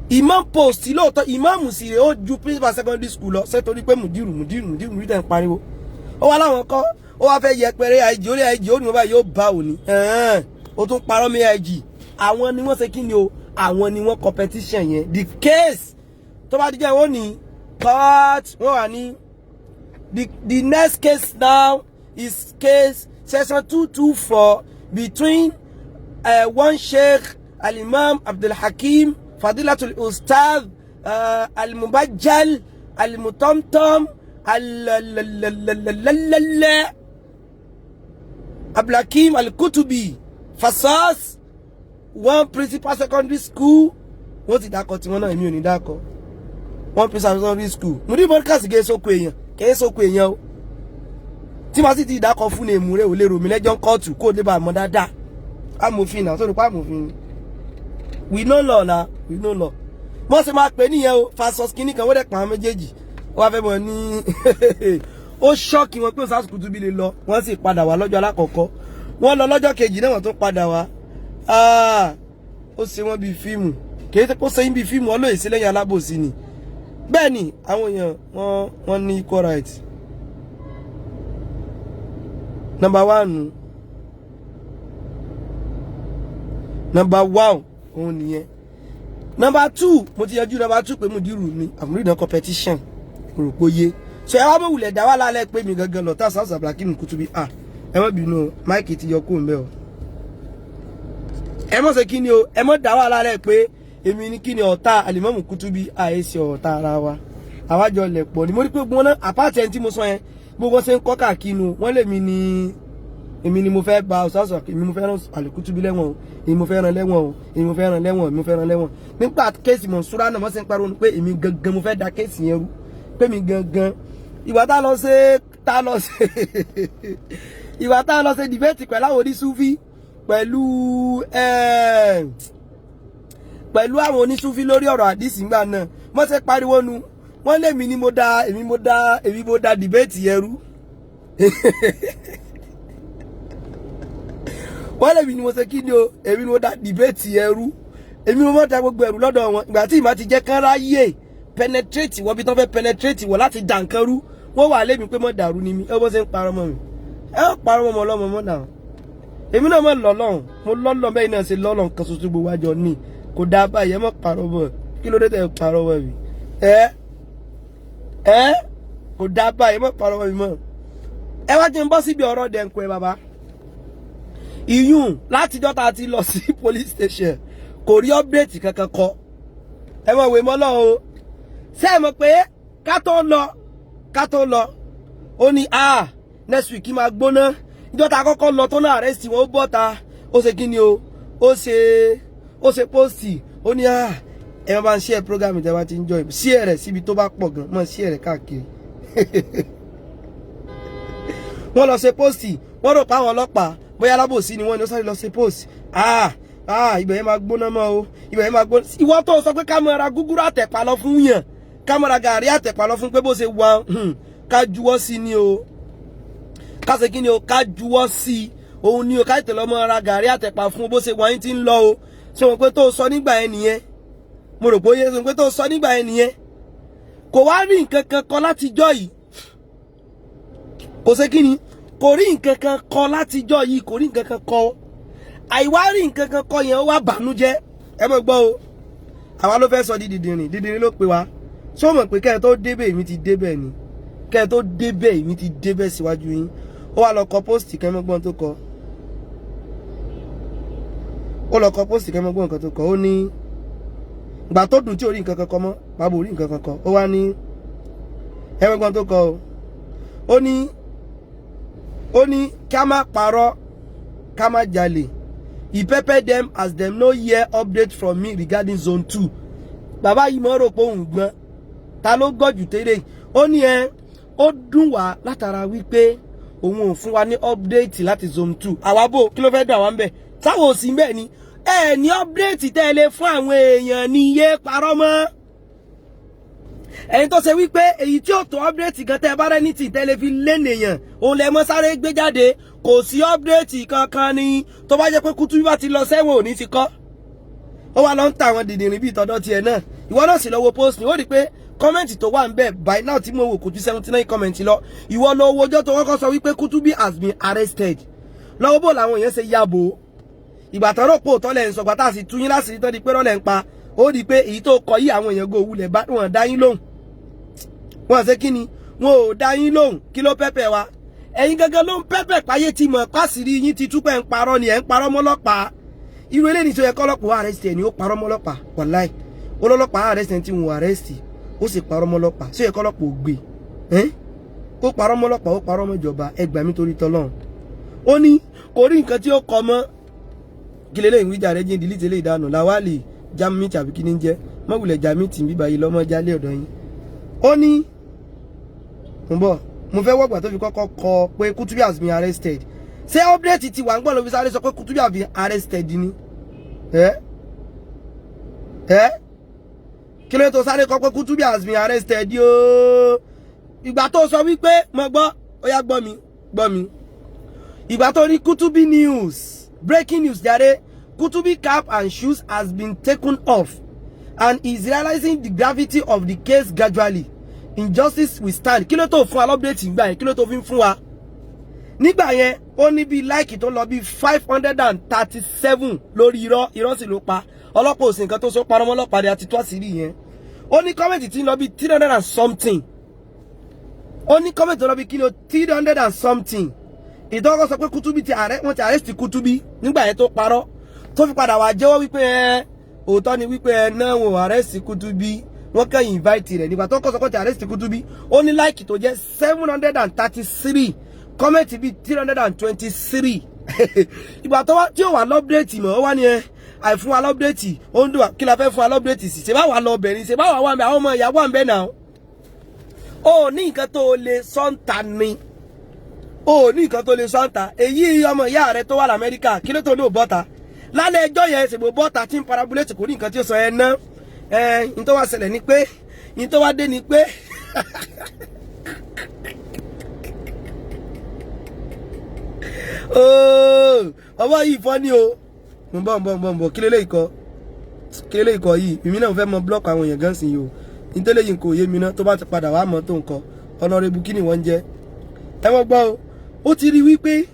imam post lóòótọ́ imam sì rè ó ju principal secondary school lọ sẹ́torí pé Mudiru rí tẹ̀ ń pariwo ó wá láwọn kọ́ ó wá fẹ́ yẹpẹrẹ AIG orí AIG ó ní wọ́n báyìí yóò bá òní ó tún parọ́ mi AIG àwọn ni wọ́n ṣe kí ni o àwọn ni wọ́n competition yẹn the case tó bá díjẹ́ wọ́n ní court wọ́n wà ní the next case now is case section 224 between one Sheikh Al-Imam Abdulhakeem Fadilatul Ustaz Al-Mubajjal Al-Mutamtam Abdulhakeem Al-Kutubi Fasas one principal secondary school wọ́n ti dákọ̀ tí wọ́n náà èmi ò ní dákọ̀ one principal secondary school Mudir Markaz gé sóko èèyàn kẹ́ sóko èèyàn o tí ma sì ti dákọ̀ fún èmù rẹ̀ ò lè rò mí lẹ́jọ́ kóòtù kó lè bá mọ́ dáadáa amòfin náà tó ní pa amòfin we know law na we know law mo ṣe máa pè nìyẹn o fasos kìíní kan wọ́n dẹ̀ pa àwọn méjèèjì ó wá fẹ́ mọ̀ ní ó ṣọ́ọ̀kì wọn pé Ustaz Kutubi lè lọ wọ́n sì padà wá lọ́jọ́ alákọ̀ọ́kọ́ wọ́n lọ lọ́jọ́ kejì náà wọ́n tó padà wá ó ṣe wọ́n bí fíìmù kìí ṣe kó ṣe yín bí fíìmù ọlọ́yè sí lẹ́yìn alábòsí ni bẹ́ẹ̀ ni àwọn èèyàn wọ́n ní equal right number one òun nìyẹn number two mo ti yanjú number two pé Mudiru ni àmúrídàn competition rò pé yé so ẹ wá mọ̀ wulẹ̀ dá wà lálẹ́ pé mi gangan lọ́tà Ustaz Abdulhakeem Kutubi ẹ má bínú máìkì ti yọ kó ń bẹ́ o ẹ mọ̀ ṣe kí ni o ẹ mọ̀ dá wà lálẹ́ pé èmi ní kí ni ọ̀tá Al-Imam Kutubi àìsí ọ̀tá ara wa àwájọ lẹ̀ pọ̀ ni mo rí pé gbọ́n náà àpáàtì ẹni tí mo sọ yẹn gbogbo ṣe ń kọ́ káàkiri wọ́n lè èmi ni mo fẹ́ ba Ustaz èmi mo fẹ́ rán Al-Kutubi lẹ́wọ̀n o èmi mo fẹ́ rán lẹ́wọ̀n o èmi mo fẹ́ rán lẹ́wọ̀n èmi mo fẹ́ rán lẹ́wọ̀n nípa kéèsì Monsura náà wọ́n ṣe ń pariwo pé èmi gangan mo fẹ́ da kéèsì yẹn rú pé mi gangan ìwà tá lọ ṣe debate pẹ̀lú àwọn onísúfí pẹ̀lú àwọn onísúfí lórí ọ̀rọ̀ àdìsí ńgbà náà wọ́n ṣe pariwo nu wọ́n lé mi ni mo da debate yẹn rú wọ́n lè mi ni mo ṣe kí ni o èmi ni mo da debate yẹn rú èmi mo mọ̀ da gbogbo ẹ̀rù lọ́dọ̀ wọn ìgbà tí ìmọ̀ ti jẹ́ kán ráyè penetrate wọ́n bí tán fẹ́ penetrate wọ́n láti dà nǹkan rú wọ́n wà lémi pé mọ̀ dàrú ni mi ẹ bó ṣe ń parọ́ mọ́ mi ẹ ń parọ́ mọ́ ọlọ́mọ mọ́ náà èmi náà mọ̀ lọ́lọ́run mo lọ́lọ́ bẹ́ẹ̀ náà ṣe lọ́lọ́run kan ṣoṣo gbogbo wájọ ní kò dá báyìí ẹ mọ̀ parọ́ mọ́ kí ló dé tẹ̀ parọ́ mọ́ mi kò dá báyìí ẹ mọ̀ parọ́ mọ́ mi mọ́ ẹ wá jẹ́ ń bọ́ síbi ọ̀rọ̀ dẹ̀ǹkọ́ ẹ bàbá ìyún látijọ́ tá a ti lọ sí police station kò rí update kankan kọ ẹ mọ̀ wé mọ́ lọ́wọ́ ṣé ẹ mọ̀ pé ká tó lọ ó ní next week máa gbóná ìjọ tá a kọ́kọ́ lọ tó náà arrest wọn ó bọ́ta ó ṣe kí ni o ó ṣe post ó ní ẹ máa ń share program ìjọba ti ń join share rẹ̀ síbi tó bá pọ̀ gan mọ́ share rẹ̀ káàkiri wọ́n lọ ṣe post wọ́n rò pa àwọn ọlọ́pàá bóyá alábòsí ni wọ́n ní ó sáré lọ ṣe post ibẹ̀ yẹn máa gbóná mọ́ o ibẹ̀ yẹn máa gbóná ìwọ tó sọ pé kámẹ́rà gúgúrú àtẹ̀pá lọ fún yàn kámẹ́rà gàrí àtẹ̀pá lọ fún pé bó ṣe wà ká juwọ́ sí ni o ká ṣe kí ni o ká juwọ́ sí òun ni o ká tẹ̀lé ọmọ ara gàrí àtẹ̀pá fún bó ṣe wà yín ti ń lọ o ṣe wọn pé tó sọ nígbà yẹn nìyẹn mo rò pé ó yẹ ṣe wọn pé tó sọ nígbà yẹn nìyẹn kò wá rí nǹkan kan kọ látijọ́ yìí kò ṣe kí ni kò rí nǹkan kan kọ látijọ́ yìí kò rí nǹkan kan kọ àìwá rí nǹkan kan kọ yẹn ó wá bànújẹ́ ẹ mọ̀ gbọ́ o àwa ló fẹ́ sọ di dìdìrín ló pe wa ṣó mọ̀ pé kẹ́ ẹ tó débẹ̀ èmi ti débẹ̀ ni kẹ́ ẹ tó débẹ̀ èmi ti débẹ̀ síwájú yín ó wá lọ kọ post kẹ́mọ́gbọ́n tó kọ kẹ́mọ́gbọ́n nǹkan tó kọ ó ní ìgbà tó dùn tí ò rí nǹkan kan kọ mọ́ bàbá ò rí nǹkan kan kọ ó wá ní ẹmọ́gbọ́n tó kọ ó ní ká má parọ́ ká má jalè he peppered them as them no hear update from me regarding zone 2 bàbá yìí mọ́ rò pé òun gbọ́n ta ló gọ́jù tẹ́lẹ̀ ó ní ó dùn wá látara wípé òun ò fún wa ní update láti zone 2 àwa bò kí ló fẹ́ dà wá ń bẹ̀ táwọn ò sí ń bẹ̀ ni ní update tẹ́lẹ̀ fún àwọn èèyàn ní iye parọ́ mọ́ ẹni tó ṣe wípé èyí tí ó tó update kan tẹ́ bá rẹ́ ní ti tẹ́lẹ̀ fi lé nìyàn òun lẹ mọ́ sáré gbé jáde kò sí update kankan ni tó bá jẹ́ pé Kutubi bá ti lọ sẹ́wọ̀n òní ti kọ́ ó wá lọ ń ta àwọn dìdìrín bíi tọ́dọ̀ tiẹ̀ náà ìwọ náà sì lọ wo post ni ó rí pé kọ́mẹ̀ntì tó wà ń bẹ̀ by now tí mo wò kò ju 79 kọ́mẹ̀ntì lọ ìwọ lọ wo ọjọ́ tó kọ́kọ́ sọ wípé Kutubi has been arrested lọ́wọ́ bò làwọn èèyàn ṣe yàbò ìgbà tán rò pé òótọ́ lẹ̀ ń sọ gbàtà sí túyín láti rí tán di pé rọ́lẹ̀ ń pa ó di pé èyí tó kọ yí àwọn èèyàn go wulẹ̀ bá wọn dá yín lóhùn wọn ṣe kí ni wọn ò dá yín lóhùn kí ló pẹ́pẹ́ wa ẹ̀yin gangan ló ń pẹ́pẹ́ páyé tí mọ̀ pàṣírí yín ti túpẹ́ ń parọ́ ni ẹ̀ ń parọ́ mọ́lọ́pàá irú eléyìí tó yẹ kọ́lọ́pàá arrest ẹ̀ ni ó parọ́ mọ́lọ́pàá wàláì olọ́lọ́pàá arrest ẹ̀ tí wọn arrest ó sì parọ́ mọ́lọ́pàá ṣé yẹ kọ́lọ́pàá ò gbé ó parọ́ mọ́lọ́pàá ó parọ́ mọ́jọba ẹ gbà mí torí tọ́lọ́run ó ní kò rí nǹkan tí ó kọ mọ́ kí lélẹ́yìn wíjà rẹ̀ jẹ́ delete lè dànù Lawali Jami tàbí kí ní jẹ́ mọ́wùlẹ̀ Jami tì ń bíbá yìí lọ́mọ jálé ọ̀dọ̀ yín ó ní mo fẹ́ wọ́gbà tó fi kọ́kọ́ kọ pé Kutubi has been arrested ṣé update ti wà ń gbọ́ ló fi sáré sọ pé Kutubi has been arrested ni kí ló tó sáré kọ pé Kutubi has been arrested yóò ìgbà tó sọ wípé mo gbọ́ ó yá gbọ́ mi ìgbà tó ní Kutubi news breaking news jàre Kutubi cap and shoes has been taken off and is realizing the gravity of the case gradually injustice will stand kí ló tó fún wa update ìgbà yẹn kí ló tó fi ń fún wa nígbà yẹn ó ní bí like tó lọ bí 537 lórí irọ́ sì ló pa ọlọ́pàá òsì nǹkan tó sọ parọ́ mọ́ ọlọ́pàá rẹ̀ àti tó àṣírí yẹn ó ní kọ́mẹ̀tì tí ń lọ bí 300 and something ó ní kọ́mẹ̀tì tó lọ bí kí ni 300 and something ìtọ́kọ́ sọ pé Kutubi wọ́n ti arrest Kutubi nígbà yẹn tó parọ́ tó fi padà wá jẹ́wọ́ wípé òótọ́ ni wípé náà wọ́n arrest Kutubi wọ́n kàn invite rẹ̀ nígbà tó kọ́ sọ pé ti arrest Kutubi ó ní like tó jẹ́ 733 kọ́mẹ̀tì bí 323 ìgbà tó wá tí ó wà lọ́pdẹ́tì mọ́ ó wá ní àìfún wa lọ́pdẹ́tì ó ń dùn kí la fẹ́ fún wa lọ́pdẹ́tì sí ṣe bá wà lọ bẹ̀rẹ̀ ṣe bá wà wà mẹ́ àwọn ọmọ ìyàwó à ń bẹ́ náà ó ní nǹkan tó lè sọ́ǹtà ni ó ní nǹkan tó lè sọ́ǹtà èyí ọmọ ìyá rẹ tó wà l'Amẹ́ríkà kí ló tó ní òbọ́ta lálẹ́ ẹjọ́ yẹn ṣègbè bọ́ta tí ń parabulẹ́tì kò ní nǹkan tí ó sọ ẹ ná ní tó wá ṣẹlẹ̀ ni pé ní tó wá dé ni pé ọmọ yìí fọ́ ní o mo kí lélẹ́yìí kọ yìí mímí náà fẹ́ mọ blọ́ọ̀kì àwọn èèyàn gan sí yìí o ní tẹ́lẹ̀ yìí kò yé mi náà tó bá ti padà wá mọ́ tó nǹkan Honorable kí ni wọ́n ń jẹ́ ẹ wọ́n gbọ́ o ó ti rí wípé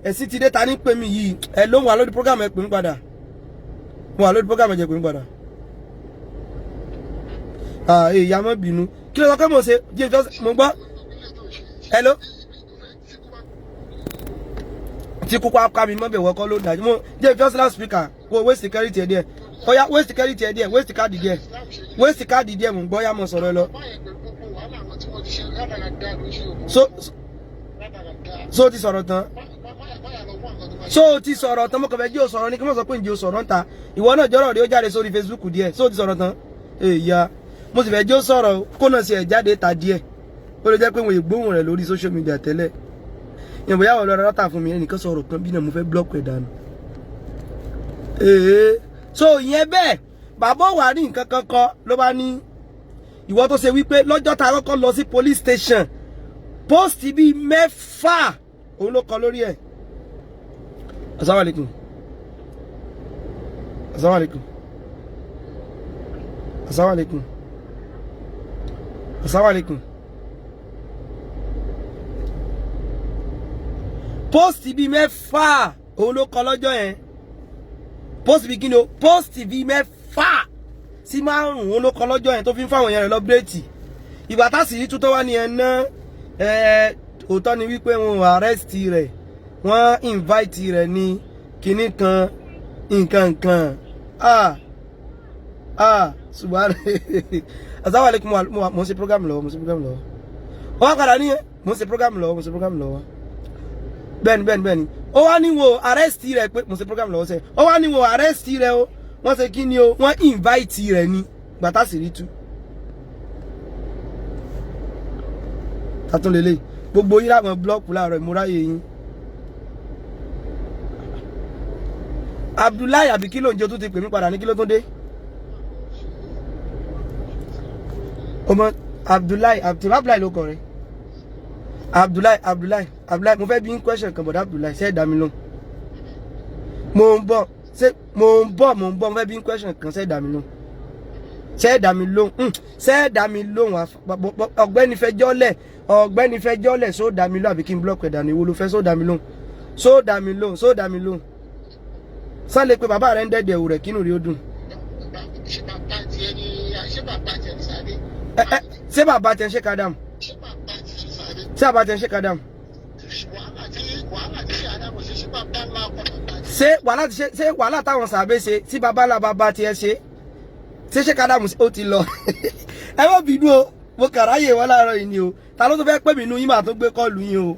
ẹ̀sìn ti dé ta ní pè mí yìí ẹ ló ń wà lórí program ẹ pè mí padà mo wà lórí program ẹ jẹ́ pè mí padà ìyá mọ́ bínú kí ló sọ pé mo ṣe jẹ́ mo gbọ́ hello tí kúkú apá mi mọ́bẹ̀ wọ́kọ́ ló dájú mo jẹ́ first loud speaker kó waste security ẹ̀ díẹ̀ ó yá waste security ẹ̀ díẹ̀ waste card díẹ̀ mo gbọ́ yá mo sọ̀rọ̀ lọ. so ti sọ̀rọ̀ tán mo kàn fẹ́ jí o sọ̀rọ̀ ní kí wọ́n sọ pé ǹjẹ́ o sọ̀rọ̀ ń ta ìwọ náà jọ́rọ̀ rí ó jáde sórí Facebook díẹ̀ so ti sọ̀rọ̀ tán èèyàn mo sì fẹ́ jí o sọ̀rọ̀ kó náà sì ẹ̀ jáde ta díẹ̀ ó lè jẹ́ pé wọ́n ìgbóhùn rẹ̀ lórí social media tẹ́lẹ̀ ìyẹ̀bọ̀ yàwó lọ́rọ̀ látà fún mi ẹnìkan sọ̀rọ̀ kan bí náà mo fẹ́ blọ́ọ̀kì ẹ̀ dànù so ìyẹn bẹ́ẹ̀ bàbá wà ní nǹkan kankan ló bá ní ìwọ tó ṣe wípé lọ́jọ́ tá a kọ́kọ́ lọ sí police station post bíi 6 òun ló kọ lórí ẹ̀ assalamualaikum post bíi 6 òun ló kọ lọ́jọ́ yẹn post bíi kíni o post bíi 6 sí 5 òun ló kọ lọ́jọ́ yẹn tó fi ń fáwọn yẹn rẹ̀ lọ́bírẹ́tì ìgbà tásìrí tó wá ní ẹ̀ná òótọ́ ni wípé wọn arrest rẹ̀ wọ́n invite rẹ̀ ní kíní kan nǹkan ṣùgbọ́n assalamualaikum mo ṣe program lọ́wọ́ wọ́n padà ní mo ṣe program lọ́wọ́ bẹ́ẹ̀ni ó wá ní wo arrest rẹ̀ pé mo ṣe program lọ́wọ́ sẹ́ ó wá ní wo arrest rẹ̀ o wọ́n ṣe kí ni o wọ́n invite rẹ̀ ní gbàtà sí rí tú tàtún lélẹ̀ gbogbo yín láwọn blọ́ọ̀kù láàárọ̀ ìmúráyè yín Abdullahi àbí kí ló ń jẹ́ tó ti pè mí padà ní kí ló tó dé ọmọ Abdullahi ló kọ rẹ̀ Abdullahi mo fẹ́ bí n question kan bọ̀dá Abdullahi ṣe é dá mi lóhùn mo ń bọ̀ mo fẹ́ bí n question kan ṣe é dá mi lóhùn ọ̀gbẹ́ni fẹjọ́lẹ̀ só dá mi lóhùn àbí kí n block ẹ̀ dànù ìwọ ló fẹ́ só dá mi lóhùn sá lè pe bàbá rẹ̀ ń dẹ́dẹ̀ ẹ̀wù rẹ̀ kínú rí ó dùn. ṣé bàbá tẹ̀ ń ṣe kádàm. ṣé wàhálà táwọn sàbẹ̀ ṣe tí bàbá ńlá bàbá tiẹ̀ ṣe kádàmù ó ti lọ ẹ má bínú o mo kàráyè wọn láàárọ̀ yìí ni o ta ló tó fẹ́ pè mí inú yín máa tó gbé kọ́ọ̀lù yín o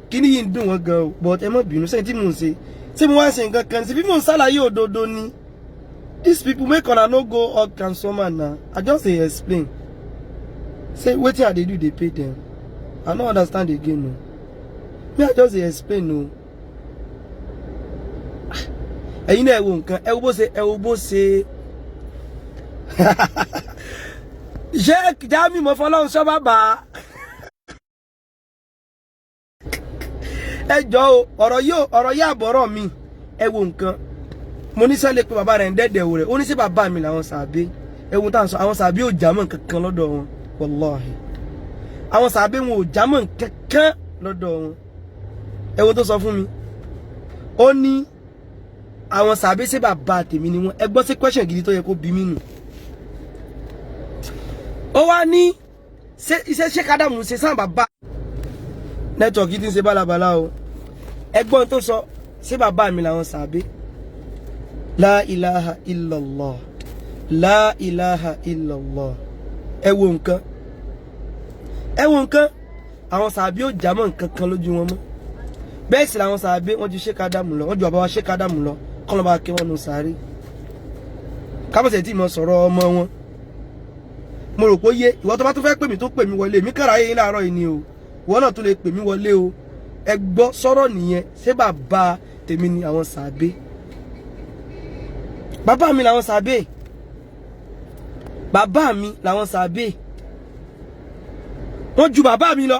kí ni yìí ń dùn wọn gan o but ẹ má bínú sẹ́yìn tí mò ń ṣe tí mo wá ṣe nǹkan kan sí bí mo ń ṣàlàyé òdodo ni. These people make una no go hug transformer now. I just dey explain. Say wetin I dey do dey pay them. I no understand again no. Me I just dey explain no. Ẹ̀yin náà ẹ wo nǹkan, ẹ wo bó ṣe Sheikh Jami mo fọlọ́run sọ bàbá. Ẹ jọ̀ọ́ ọ̀rọ̀ yìí àbọ̀rọ̀ mi. Ẹ wo nǹkan. Mo ní sẹ́lẹ̀ pé bàbá rẹ̀ ń dẹ́dẹ̀ wò rẹ̀. Ó ní sí bàbá mi làwọn sàbẹ̀. Ẹ wo tá ń sọ àwọn sàbẹ̀ ò jámọ́ kankan lọ́dọ̀ wọn. Wallahi. Àwọn sàbẹ̀ wọn ò jámọ́ kankan lọ́dọ̀ wọn. Ẹ wo tó sọ fún mi. Ó ní àwọn sàbẹ̀ ṣe bàbá tèmi ni wọ́n. Ẹ gbọ́ sí question gidi tó yẹ kó bí mí nù. Ó wá ní iṣẹ́ Sheikh Adamu ṣe sáà bàbá. Network yìí ti ń ṣe bálabàlá o. Ẹ gbọ́ tó sọ ṣé bàbá mi làwọn sàbẹ̀. La ilaha illallah. La ilaha illallah. Ẹ wo nǹkan. Ẹ wo nǹkan. Àwọn sàbẹ̀ ò jámọ́ nǹkan kan lójú wọn mọ́. Bẹ́ẹ̀ sì làwọn sàbẹ̀ wọ́n ju Sheikh Adamu lọ. Wọ́n ju bàbá wa Sheikh Adamu lọ. Kọ́lọ́ bá kí wọ́n nù sáré. Kábọ̀sẹ̀ tí mo sọ̀rọ̀ ọmọ wọn. Mo rò pé yé ìwọ tó bá tún fẹ́ pè mí tó pè mí wọlé. Mi kàrà yín láàárọ̀ yìí ni o. Ìwọ náà tún lè pè mí wọlé o. Ẹ gbọ́ sọ̀rọ̀ nìyẹn. Ṣé bàbá tèmi ni àwọn sàbẹ̀? Bàbá mi làwọn sàbẹ̀. Bàbá mi làwọn sàbẹ̀. Wọ́n ju bàbá mi lọ.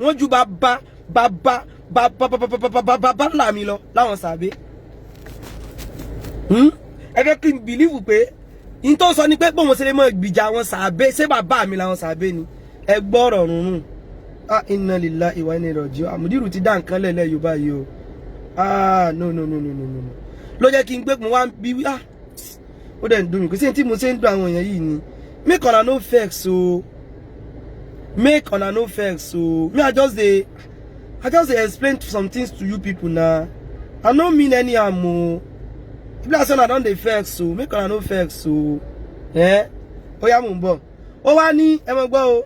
Wọ́n ju bàbá ńlá mi lọ láwọn sàbẹ̀. Ẹ fẹ́ kí n bìlíìfù pé in tó sọ ni pé bóun ṣe lè mọ ìgbìjà àwọn sàbẹ̀ ṣé bàbá mi làwọn sàbẹ̀ ni. Ẹ gbọ́ ọ̀rọ̀ rùnrùn. Inna lillahi wa inna ilaihi raji'un. Àmùdírù ti dá nǹkan lẹ́lẹ́ Yorùbá yìí o. No. Ló jẹ́ kí n gbé mo wá bí ó dẹ̀ ń dùn mí kò sí tí mo ṣe ń dùn àwọn èèyàn yìí ni. Make una no vex o. Make una no vex o. Me I just dey explain some things to you people na. I no mean any harm o. People are saying I don dey vex o. Make una no vex o. Ó yá mò ń bọ̀. Ó wá ní ẹ mọ̀ gbọ́ o.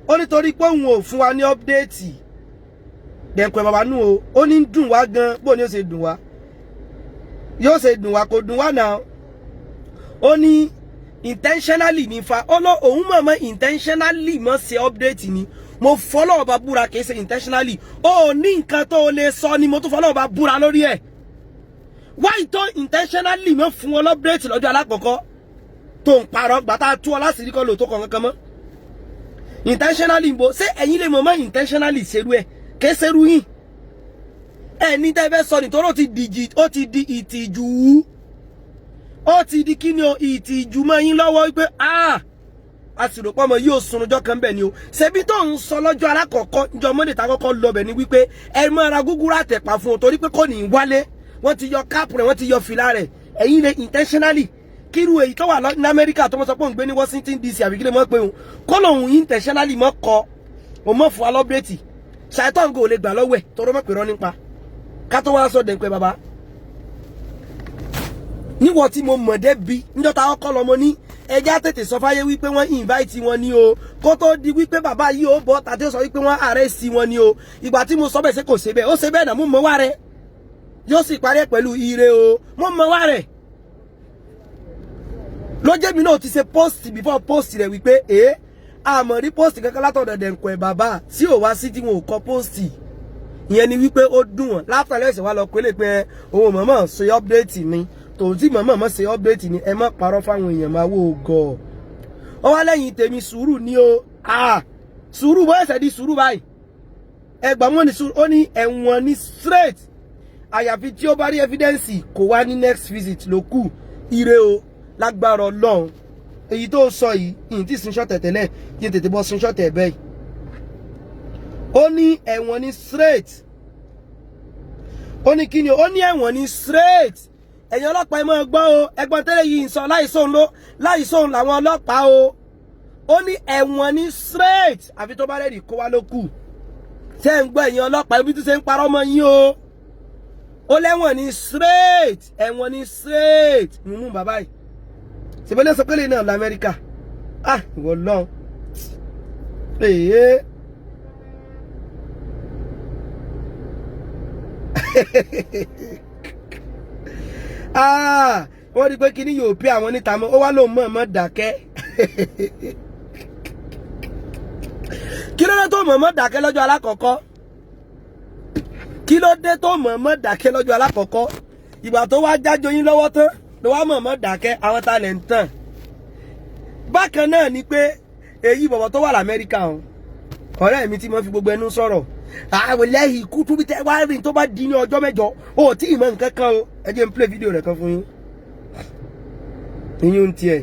Ó nítorí pé òun ò fún wa ní update. Dẹ̀nkọ̀ bàbá nù o. Ó ní dùn wá gan bó ni ó ṣe dùn wá. Yóò ṣe dùn wá kò dùn wá náà. Ó ní intentionally ní fa. Ó lọ òun mọ̀mọ́ intentionally mọ̀ ṣe update ni. Mo follow ọba búra kìí ṣe intentionally. Ó ní nǹkan tó lè sọ ni mo tún follow ọba búra lórí ẹ̀. Why tó intentionally mọ̀ fún wọn update lọ́jọ́ alákọ̀ọ́kọ́ tó ń parọ́ gbàtà tú ọ láti rí kọ́ lò tó kàn kankan mọ́. Intentionally bo ṣé ẹ̀yin lè mọ̀mọ́ intentionally ṣerú ẹ̀ kìí ṣerú yín. Ẹni tẹ́ fẹ́ sọ nítorí ó ti di ìtìjú. Ó ti di kíni o ìtìjú mọ́ yín lọ́wọ́ wípé àsìròpọ̀ ọmọ yóò sunujọ́ kan bẹ̀ ni o. Ṣebí tó ń sọ lọ́jọ́ alákọ̀ọ́kọ́ njọ́ Monday tá kọ́kọ́ lọ bẹ̀ ni wípé ẹ máa ra gúgúrú àtẹ̀pà fún o torí pé kò ní wálé. Wọ́n ti yọ káàpù rẹ̀ wọ́n ti yọ fìlà rẹ̀. Ẹ̀yin lè intentionally kíru èyí tó wà ní Amẹ́ríkà tó mọ́ sọ pé òun gbé ní Washington DC àbí kí lè mọ́ pé òun kó lòun intentionally mọ́ kọ òun mọ́ fún alọ́bẹ̀tì. Ṣàìtàn gò lè gbà lọ́wọ́ ẹ̀ tọrọ mọ́ pé rọ́ nípa. Ká tó wá sọ dẹ̀ pé bàbá níwọ̀ tí mo mọ̀ débi níjọ́ta ọkọ̀ lọ́mọ ní ẹjá tètè sọ fáyé wípé wọ́n invite wọn ní o kó tó di wípé bàbá yìí ó bọ́ tàbí ó sọ wípé wọ́n arrest wọn ní o ìgbà tí mo sọ bẹ́ẹ̀ ṣe kò ṣe bẹ́ẹ̀ ó ṣe bẹ́ẹ̀ náà mo mọ̀ wá rẹ̀ yóò sì parí pẹ̀lú ire o mo mọ̀ wá rẹ̀ lójé mi náà ti ṣe post before post rẹ̀ wípé àmọ́ rí post kankan látọ̀dọ̀ Dẹ̀nkọ̀ bàbá tí ò wá sí tí wọn ò kọ post ìyẹn ni wípé ó dùn wọn látàlẹ́ ẹ̀sẹ̀ wá lọ pélé pé òun mọ̀mọ́ ṣe update mi tòun tí mọ̀mọ́ ṣe update ni ẹ má parọ́ fáwọn èèyàn máa wò gọ̀ ọ wá lẹ́yìn tèmi sùúrù ní o sùúrù bó ẹ̀sẹ̀ di sùúrù báyìí ẹgbà wọn ni sùúrù ó ní ẹ̀wọ̀n ní straight àyàfi tí ó bá rí evidence kò wá ní next visit ló kù ire o lágbára Ọlọ́run èyí tó sọ yìí ìyìn tí screenshot tẹ̀tẹ̀lẹ̀ kí n tètè bọ́ screenshot ẹ̀ bẹ́ẹ̀ ó ní ẹ̀wọ̀n ní straight ó ní kí ni ó ní ẹ̀wọ̀n ní straight ẹ̀yin ọlọ́pàá ẹ máa gbọ́ o ẹgbọ́n tẹ́lẹ̀ yìí ń sọ láìsóhun làwọn ọlọ́pàá o ó ní ẹ̀wọ̀n ní straight àfi tó bá rẹ̀ rí kó wá ló kù tẹ́ ń gbọ́ ẹ̀yin ọlọ́pàá ibi tó ṣe ń parọ́ mọ́ yín o ó lẹ́wọ̀n ní straight ẹ̀wọ̀n ní straight mú bàbá yìí ṣèbélé sọ pélé náà lamẹ́ríkà ìwọ lọ́n wọ́n rí pé kí ní yóò pé àwọn níta mọ́ ó wá lóun mọ̀ dákẹ́. Kí ló dé tó mọ̀ dákẹ́ lọ́jọ́ alákọ̀ọ́kọ́? Kí ló dé tó mọ̀ dákẹ́ lọ́jọ́ alákọ̀ọ́kọ́? Ìgbà tó wá jájọ yín lọ́wọ́ tán ló wá mọ̀ dákẹ́ àwọn talẹ̀ ń tàn. Bákan náà ni pé èyí bọ̀bọ̀ tó wà l'Amẹ́ríkà hàn ọ̀rẹ́ mi tí mo fi gbogbo ẹnu sọ̀rọ̀ àwọn lẹ́yìn ikú tó bí tẹ́ wá rìn tó bá di ní ọjọ́ mẹ́jọ ó tí ì mọ̀ nǹkan kan o ẹ jẹ́ n play fídíò rẹ̀ kan fún yín. Ìyún tiẹ̀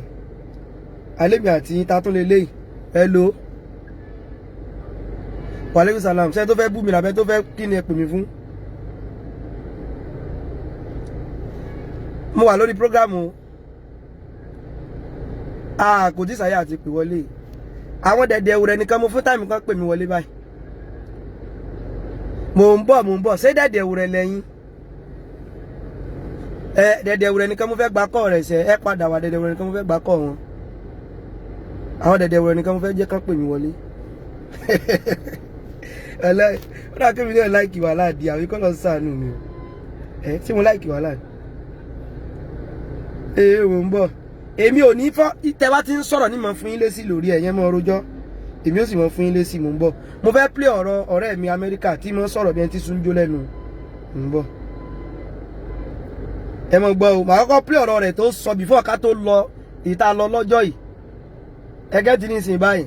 alẹ́ mi àti yín ta tún lè léyìí hello wàlẹ́kùn salam ṣé tó fẹ́ bú mi làbẹ́ tó fẹ́ kí ni ẹ pè mí fún. Mo wà lórí prógrámù kò tí sàyà àti pè wọlé àwọn dẹ̀dẹ̀ ẹ̀wù rẹ̀ nìkan mo fún táìmù kan pè mí wọlé báyìí. Mò ń bọ̀ ṣé dẹ̀dẹ̀ ẹ̀wù rẹ̀ lẹ́yìn dẹ̀dẹ̀ ẹ̀wù rẹ̀ nìkan mo fẹ́ gbà kọ́ rẹ̀ ṣe ẹ padà wá dẹ̀dẹ̀ ẹ̀wù rẹ̀ nìkan mo fẹ́ gbà kọ́ wọn àwọn dẹ̀dẹ̀ ẹ̀wù rẹ̀ nìkan mo fẹ́ jẹ́ kán pè mí wọlé. Ó dà kí mi náà láìkì wàhálà di àwọn ikọ́ lọ sànù mi tí mo láìkì wàhálà mò ń bọ̀ èmi ò ní fọ́ tẹ́ bá ti ń sọ̀rọ̀ ní mọ̀ fún yín lésì lórí ẹ̀yẹn mọ́ rojọ́ èmi ó sì mọ̀ fún yín lésì mò ń bọ̀ mo fẹ́ play ọ̀rọ̀ ọ̀rẹ́ mi Amẹ́ríkà tí mo sọ̀rọ̀ bí ẹni tí sún jó lẹ́nu mò ń bọ̀ ẹ mọ̀ gbọ́ o màá kọ́kọ́ play ọ̀rọ̀ rẹ̀ tó sọ before ká tó lọ ìta lọ lọ́jọ́ yìí ẹgẹ́ ti ní ìsìn báyìí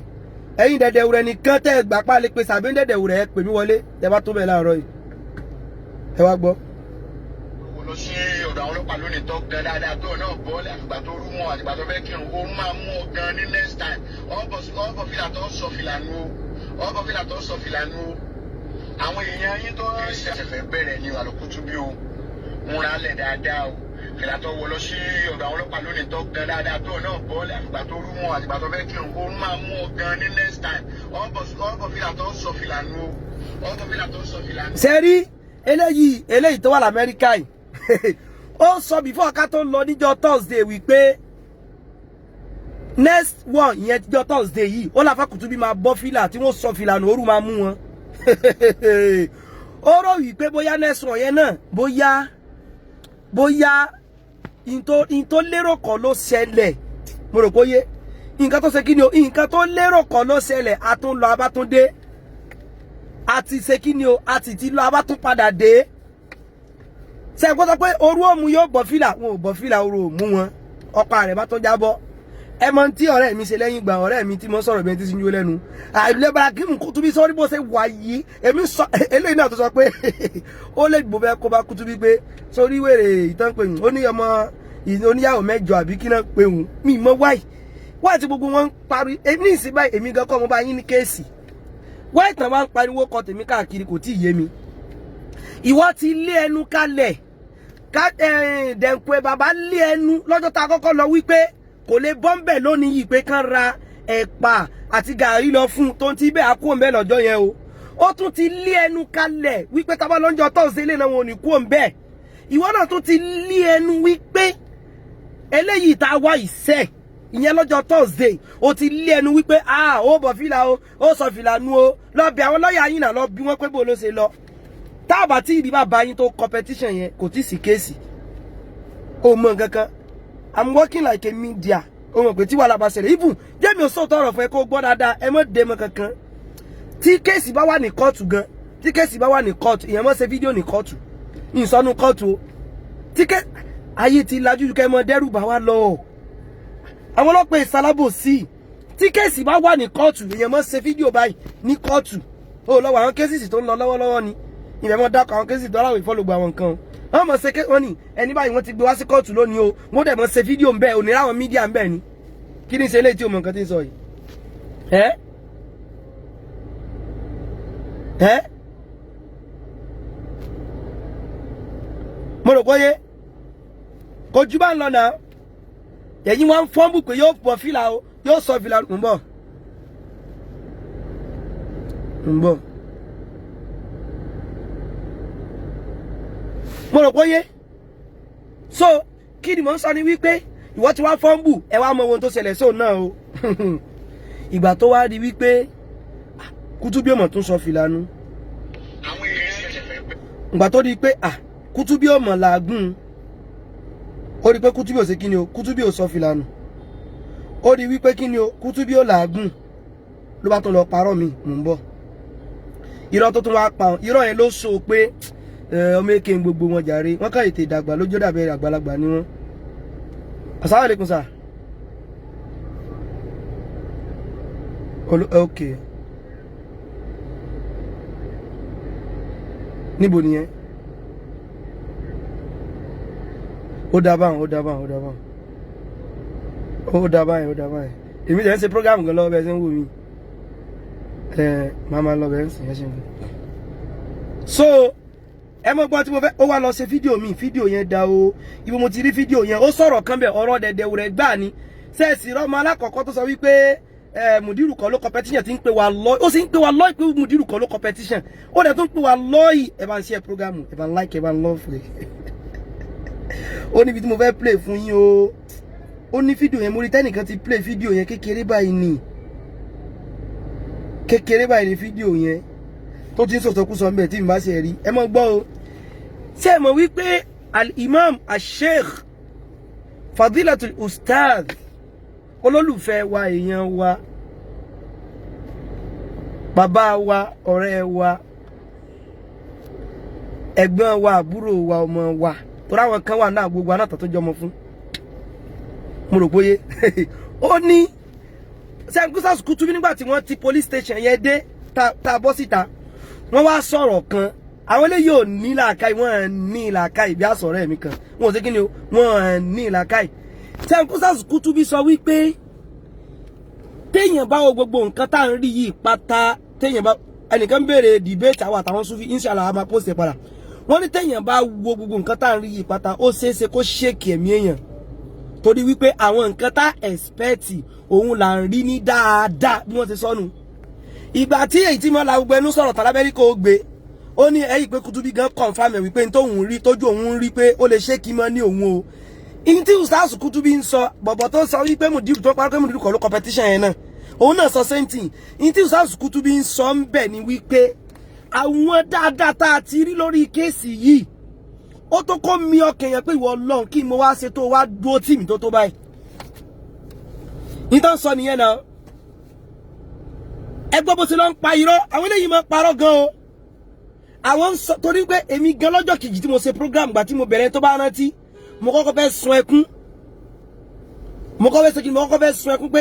ẹ̀yin dẹ̀dẹ̀ wùrẹ̀ nìkan tẹ́ gbà pa lè pe sàbí dẹ̀dẹ̀ wùrẹ̀ pè mí wọlé tẹ́ bá tó bẹ̀ láàárọ̀ yìí ẹ wá gbọ́. lọ sí ọ̀dọ̀ àwọn ọlọ́pàá lónìí tó gan dáadáa tó náà bọ́ọ̀lù àtìgbà tó rú mọ́ àtìgbà tó fẹ́ kírun oorun máa mú ọ gan ní next time ọ̀pọ̀ fìlà tó sọ fìlà nu ọ̀pọ̀ fìlà tó sọ fìlà nu àwọn èèyàn yín tó ṣẹ̀fẹ̀ bẹ̀rẹ̀ ní àlòkútú bí o múra lẹ̀ dáadáa o fìlà tó wọ lọ sí ọ̀dọ̀ àwọn ọlọ́pàá lónìí tó gan dáadáa tó náà bọ́ọ̀lù àtìgbà tó rú mọ́ àtìgbà tó fẹ́ kírun oorun máa mú ọ gan ní next time ọ̀pọ̀ fìlà tó sọ fìlà nu ọ̀pọ̀ fìlà tó sọ fìlà nu. sẹ́rí eléyìí tó wà l'Amẹ́ríkà yìí ó sọ before ká tó lọ níjọ́ Thursday wípé next one ìyẹn tíjọ́ Thursday yìí ó làfà Kutubi máa bọ́ fìlà tí wọ́n sọ fìlà nù ooru máa mú wọn ó rò wípé bóyá next one yẹn náà bóyá in tó lérò kan ló ṣẹlẹ̀ mo rò pé yé nǹkan tó ṣe kí ni o nǹkan tó lérò kan ló ṣẹlẹ̀ a tún lọ abátúndé àti ṣe kí ni o àti ti lọ abátún padà dé ṣe kó sọ pé orú òmu yóò bọ́ fìlà wọn ò bọ́ fìlà orú òmu wọn ọ̀pá rẹ̀ bá tó jábọ́ ẹ mọ tí ọ̀rẹ́ mi ṣe lẹ́yìn ìgbà ọ̀rẹ́ mi tí mo sọ̀rọ̀ bẹ́ẹ̀ tí sinjú lẹ́nu àìlébára kí n Kutubi sọ́rí bó ṣe wà yìí èmi sọ eléyìí náà tó sọ pé ó lè gbọ́ bẹ́ẹ̀ kó bá Kutubi pé sórí wèrè ìtàn pé ó ní ọmọ oníyàwó mẹ́jọ àbí kí náà pé òun mi mọ wáì tí gbogbo wọn ń parí ní ìsìn báyìí èmi gan kọ́ mo bá yín ní kéèsì wáì tàn wá ń pariwo kọ tèmi káàkiri kò tí ì yé mi ìwọ ti lé ẹnu kalẹ̀ dẹ̀ǹpẹ́ bàbá lé ẹnu lọ́jọ́ tá a kọ́kọ́ lọ wípé kò lè bọ́m̀bẹ̀ lónìí yìí pé kán ra ẹ̀pà àti gàrí lọ fún tó ń ti bẹ́ẹ̀ akó ńbẹ́ lọ́jọ́ yẹn o ó tún ti lé ẹnu kalẹ̀ wípé tá a bá lọ́jọ́ Thursday lè náà wọn ò ní kó ńbẹ́ ìwọ náà tún ti lé ẹnu wípé eléyìí tá a wá ìṣe ìyẹn lọ́jọ́ Thursday ó ti lé ẹnu wípé ó bọ̀ fìlà o ó sọ fìlà nu o lọ bí àwọn lọ́ọ̀yà yín náà lọ bí wọ́n pé bó ló ṣe lọ táàbà tí ìdí bá yín tó competition yẹn kò tí sí kéèsì ó mọ nǹkan kan I'm working like a media ó mọ̀ pé tí wàhálà bá ṣẹlẹ̀ even jẹ́mi ò sọ̀tọ̀ ọ̀rọ̀ fún ẹ kó gbọ́ dáadáa ẹ mọ̀ dé mọ́ kankan tí kéèsì bá wà ní kóòtù gan tí kéèsì bá wà ní kóòtù ìyẹn mọ̀ ṣe fídíò ní kóòtù ìsọnù kóòtù o tí ayé ti lajú kẹ́ mọ́ dẹ́rù bá wà lọ àwọn ọlọ́pàá ìsalábò sí tí kéèsì bá wà ní kóòtù ìyẹn mọ̀ ṣe fídíò báyìí ní kóòtù ó lọ́wọ́ àwọn kéèsì tó ń lọ lọ́wọ́lọ́wọ́ ni ìbẹ̀ mọ́ dákọ̀ àwọn kéèsì tó aláwọ̀ ìfọ́lùgbọ̀ àwọn nǹkan wọ́n mọ̀ ṣe wọ́n ní ẹni báyìí wọ́n ti gbé wá sí kóòtù lónìí o wọ́n dẹ̀ mọ̀ ṣe fídíò ń bẹ òní láwọn mídíà ń bẹ ni kí ni ṣe eléyìí tí o mọ̀ nǹkan tí ń sọ yìí mo rò pé kò jù bá ń lọ náà ẹ̀yin wọn fọ́nbù pé yóò bọ̀ fìlà o yóò sọ fìlà ń bọ̀ mo rò pé so kí ni mo ń sọ ni wípé ìwọ ti wá fọ́nbù ẹ wá mọ ohun tó ṣẹlẹ̀ sóun náà o ìgbà tó wá di wípé Kutubi ọmọ tún sọ fìlà nu ìgbà tó di pé Kutubi ò mọ̀ làágùn ó rí pé Kutubi ò ṣe kíni o Kutubi ò sọ fìlà nù ó rí wípé kíni o Kutubi ò làágùn ló bá tó lọ parọ́ mi mò ń bọ̀ irọ́ tó tún wá pa irọ́ yẹn ló sọ pé ọmọ èké gbogbo wọn jàre wọn kàn ètè ìdàgbà lójó dàbẹ̀ àgbàlagbà ni wọn. Assalamu alaikum sir. Okay. Níbo nìyẹn? Ó dá báwọn. Èmi dẹ̀ ń ṣe program gan lọ́wọ́ bẹ́ẹ̀ ṣe ń wò mí. Màmá lọ bẹ́ẹ̀ ń sìn ẹ́ ṣe ń wò. So ẹ mọ̀ gbọ́ tí mo fẹ́ ó wá lọ ṣe fídíò yẹn dá o ibo mo ti rí fídíò yẹn ó sọ̀rọ̀ kan bẹ̀ ọ̀rọ̀ dẹ̀dẹ̀ rẹ̀ gbà ní sẹ́ẹ̀sì rọ́mọ alákọ̀ọ́kọ́ tó sọ wípé mùdírù kan ló competition ti ń pè wá lọ́ ó sì ń pè wá lọ́ pé mùdírù kan ló competition ó dẹ̀ tó ń pè wá lọ́ ẹ bá ń share program ẹ bá ń like ẹ bá ń love rẹ̀ ó níbi tí mo fẹ́ play fún yín o ó ní fídíò yẹn mo rí tẹ́nìkan ti play fídíò yẹn kékeré báyìí ni fídíò yẹn tó ti ń sọ̀tọ̀kúsọ ń bẹ̀ tí n bá ṣe rí ẹ mọ́ gbọ́ o ṣé ẹ mọ̀ wípé al-imam al-sheikh fadilatul ustaz olólùfẹ́ wa èèyàn wa bàbá wa ọ̀rẹ́ wa ẹ̀gbọ́n wa àbúrò wa ọmọ wa tó ráwọn kan wà náà gbogbo anáta tó jọmọ fún mo rò bóyé ó ní sẹ́ńkúsà Kutubi nígbà tí wọ́n ti police station yẹn dé ta bọ́ síta wọ́n wá sọ̀rọ̀ kan àwọn eléyìí ò ní làákàyè wọ́n ní làákàyè bí àsọ̀rọ̀ ẹ̀mí kan wọ́n ò sí kíni o wọ́n ní làákàyè sẹ́ńkúsà Kutubi sọ wípé téèyàn bá wo gbogbo nǹkan tá à ń rí yìí pátá téèyàn bá ẹnìkan béèrè debate àwọn àtàwọn Sufi inshallah a máa post ẹ̀ padà wọ́n ní téèyàn bá wo gbogbo nǹkan tá à ń rí yìí pátá ó ṣeéṣe kó ṣèkì ẹ̀mí èèyàn torí wípé àwọn nǹkan tá expect òun là ń rí ní dáadáa bí wọ́n ti sọnù ìgbà tí èyí tí mo la gbogbo ẹnu sọ̀rọ̀ tàlábẹ́rí kò gbé ó ní ẹ̀yìn pé Kutubi gan confam ẹ̀ wípé tóun rí tójú òun rí pé ó lè ṣèkì mọ́ ní òun o ìyí tí Ustaz Kutubi ń sọ bọ̀bọ̀ tó sọ wípé mùdírù tó parí pé mùdírù kọ́ ló competition yẹn náà òun náà sọ same thing ìyí tí Ustaz Kutubi ń sọ ń bẹ̀ ni wípé àwọn dáadáa tá a ti rí lórí kéèsì yìí ó tó kó mi ọkàn yẹn pé ìwọ Ọlọ́run kí mo wá ṣe tó wá dúró tì mí tó báyìí ìtàn sọ nìyẹn náà ẹgbẹ́ bó ti lọ ń pa irọ́ àwọn eléyìí máa parọ́ gan o àwọn ń sọ torí pé èmi gan lọ́jọ́ kejì tí mo ṣe program gbà tí mo bẹ̀rẹ̀ tó bá rántí mo kọ́kọ́ fẹ́ sun ẹkún mo kọ́kọ́ fẹ́ sun ẹkún pé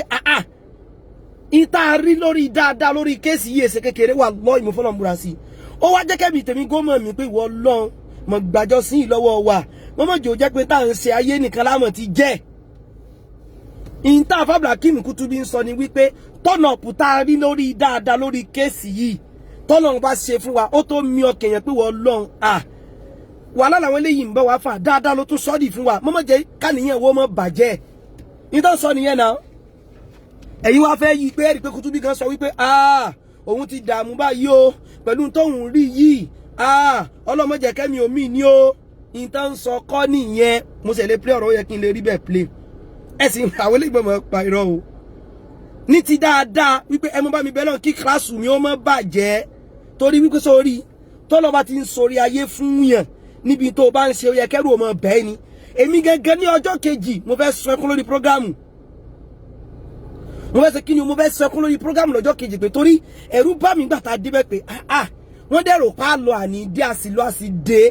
ìta rí lórí dáadáa lórí kéèsì yìí èsè kékeré wà lọ́ ìmúfọ́nà múra sí ó wá jẹ́ kẹ́mi tèmi gómọ̀ mi pé ìwọ Ọlọ́run mo gbàjọ sí ìlọ́wọ́ wa mo mọ̀ jò jẹ́ pé tá à ń ṣe ayé nìkan lámọ̀ ti jẹ́ ìta Abdulhakeem Kutubi ń sọ ni wípé tọ́nà ọ̀pùtà rí lórí dáadáa lórí kéèsì yìí tọ́nà bá ṣe fún wa ó tó mi ọkàn yẹn pé wọ́n lọ́n wàhálà làwọn eléyìí ń bọ̀ wá fà dáadáa ló tún sọ́ọ̀dì fún wa mọ́mọ́ jẹ́ káníyàn wo mọ́ bàjẹ́ nítorí sọ nìyẹn náà ẹ̀yin wá fẹ́ yí pé ẹ̀rí pé Kutubi gan sọ wípé òun ti dààmú báyìí o pẹ̀lú tóun rí yìí ọlọ́mọdé kẹ́mi omi ni o ìtàn sọ kọ́ nìyẹn mo sì lè play ọ̀rọ̀ yẹ kí n lè rí bẹ́ẹ̀ play ẹ̀sìn àwọn elégbèmọ̀ pa irọ́ o ní ti dáadáa wípé ẹ mọ́ bá mi bẹ́ẹ̀ náà kí kíláàsù mi ó mọ́ bàjẹ́ torí wípé sórí tọ́lọ́ bá ti ń sori ayé fún yàn níbi tó bá ń ṣe ó yẹ kẹ́rù ọmọ bẹ́ẹ̀ ni èmi gẹ́gẹ́ ní ọjọ́ kejì mo fẹ́ sọ ẹkún lórí prógámù mo fẹ́ ṣe kí ni mo fẹ́ sọ ẹkún lórí prógámù lọ́jọ́ kejì pé torí ẹ̀rù bá mi gbàtà débẹ̀ pé wọ́n dẹ̀rò pa lọ àní dé àsìlọ́ àsìdé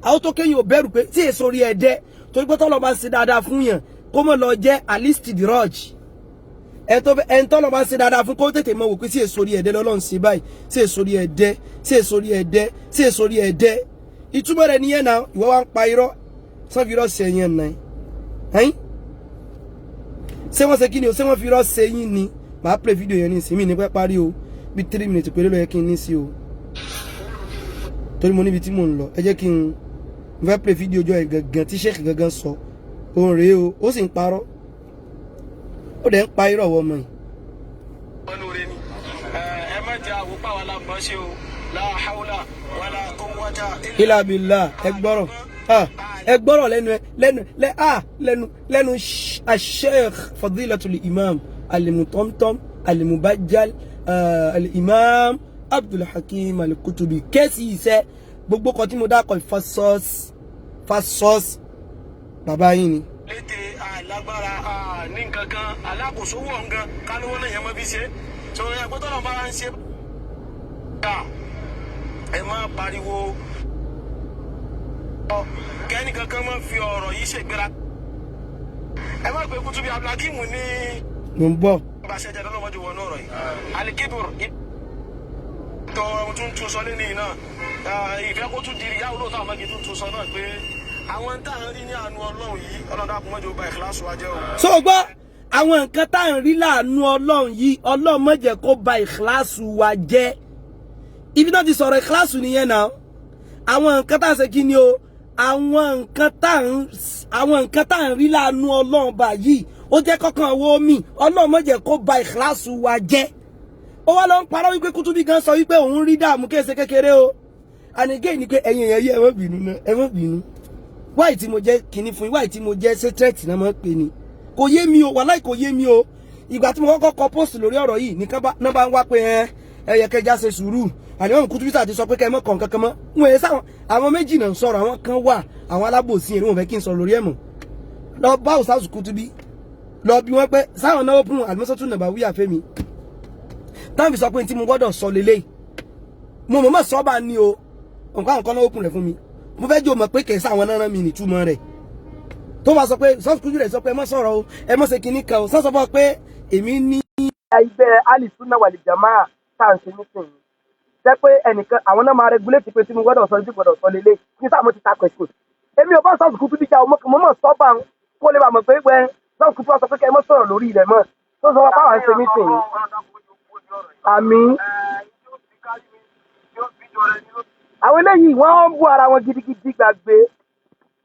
àwọn tó kéyìn ò bẹ̀rù pé tí èso rí ẹ̀dẹ́ torí pé tọ́lọ́ bá ń ṣe dáadáa fún yàn kó mọ̀ lọ jẹ́ alistair raj ẹn tọ́lọ́ bá ń ṣe dáadáa fún kó tètè mọ̀ wò pé sí èso rí ẹ̀dẹ́ lọ́lọ́run ṣe báyìí sí èso rí ẹ̀dẹ́ sí èso rí ẹ̀dẹ́ sí èso rí ẹ̀dẹ́ ìtumọ̀ rẹ̀ nìyẹn náà ìwọ wa ń pa irọ́ sọ fi irọ́ ṣe yẹn náà ẹ̀yìn ṣé wọ́n ṣe kí ni o ṣé wọ́n fi irọ́ ṣe yín ni màá play video yẹn ní ìsinmi ní pẹ́ parí o bí 3 minutes péré ló yẹ kí n ní sí o torí mo níbi tí mò ń lọ ẹ jẹ́ kí n fẹ́ play video ọjọ́ yẹn gangan tí sheikh gangan sọ òun rèé o ó sì ń parọ́ ó dẹ̀ ń pa irọ́ ọwọ́ ọmọ yìí. ẹ má jẹ́ àwòpá wa lágbọ́n ṣe o la hawla wala quwwata illa billah ẹ gbọ́rọ̀ lẹ́nu sheikh fadilatul imam alimutomtom alimubajjal alimam Abdulhakeem Al-Kutubi kéèsì iṣẹ́ gbogbo kan tí mo dákọ̀ fasos bàbá yín ni. létè alágbára ní nǹkan kan alákòóso wọ̀ nǹkan kálówó náà yẹn mọ́ bí ṣe tó yẹ pé tọ́lọ́ bá ń ṣe ẹ má pariwo kẹ́ni kankan má fi ọ̀rọ̀ yìí ṣègbéra ẹ má gbé Kutubi Abdulhakeem ní. mo ń bọ̀. bá a ṣe jẹ́ lọ́wọ́ ju wọnú ọ̀rọ̀ yìí alikibur tọ́ ohun tó ń tún sọ lẹ́nu yìí náà ìfẹ́ kó tún di ìyá olóòótọ́ àwọn ọmọge tó ń tún sọ náà pé àwọn tá à ń rí ní àánú Ọlọ́run yìí Ọlọ́run dákun mọ́jọ bá ìkíláàsì wa jẹ́ o. so gbọ́ àwọn nǹkan tá à ń rí láàánú Ọlọ́run yìí Ọlọ́run má jẹ́ kó ba ìkíláàsì wa jẹ́ ibi náà ti sọ̀rọ̀ ìkíláàsì nìyẹn náà àwọn nǹkan tá à ń ṣe kí ni o àwọn nǹkan tá à ń rí láàánú Ọlọ́run bá yìí ó jẹ́ kọ́kàn owó mi Ọlọ́run má jẹ́ kó ba ìkíláàsì wa jẹ́ ó wá lọ ń parọ́ wípé Kutubi gan sọ wípé òun rí dààmú kése kékeré o ànígé ni pé ẹ̀yin èèyàn yìí ẹ má bínú náà ẹ má bínú wáyé tí mo jẹ́ kinní fún yín wáyé tí mo jẹ́ secret náà máa ń pè ní kò yé mi o wàláì kò yé mi o ìgbà tí mo kọ́kọ́ kọ post lórí ọ̀rọ̀ yìí nìkan náà bá ń wá pé ẹyẹ kẹjá ṣe sùúrù àníwọ̀n Kutubi ti sọ pé kẹ́ ẹ mọ́ kàn kankan mọ́ wọn èyí sáwọn àwọn méjì náà ń sọ̀rọ̀ àwọn kan wà àwọn alábòsí ẹni wọn fẹ́ kí n sọ lórí ẹ̀ mọ́ lọ bá Ustaz Kutubi lọ bí wọ́n pẹ́ sáwọn náà open Al-Masatul Nabawiyya fẹ́mi táwọn fi sọ pé tí mo gbọ́dọ̀ sọ lélẹ́yìí mo mọ̀ sọ́ bá ní o nǹkan náà open rẹ̀ fún mi mo fẹ́ jẹ́ o mọ̀ pé kẹ̀ sáwọn náà mi nìtumọ̀ rẹ̀ tó bá sọ pé Ustaz Kutubi rẹ̀ sọ pé ẹ má sọ̀rọ̀ o ẹ má ṣe kinní kan o sọ fún ọ pé èmi ní. ẹgbẹ́ Al-Sunnah wal Jama'ah tá à ń ṣe nísìnyí jẹ́ pé ẹnìkan àwọn náà máa regulate pé tí mo gbọ́dọ̀ sọ tí gbọ́dọ̀ sọ lélẹ̀ ní sáà mo ti ta question èmi ò bá Ustaz Kutubi jà mo mọ̀ sọ́ bá ń kó lè bá mọ̀ pé pé Ustaz Kutubi sọ pé kẹ́ ẹ má sọ̀rọ̀ lórí ilẹ̀ mọ́ tó sọ wọn báwa ń ṣe nísìnyí. àmín àwọn eléyìí wọ́n ń bú ara wọn gidigidi gbàgbé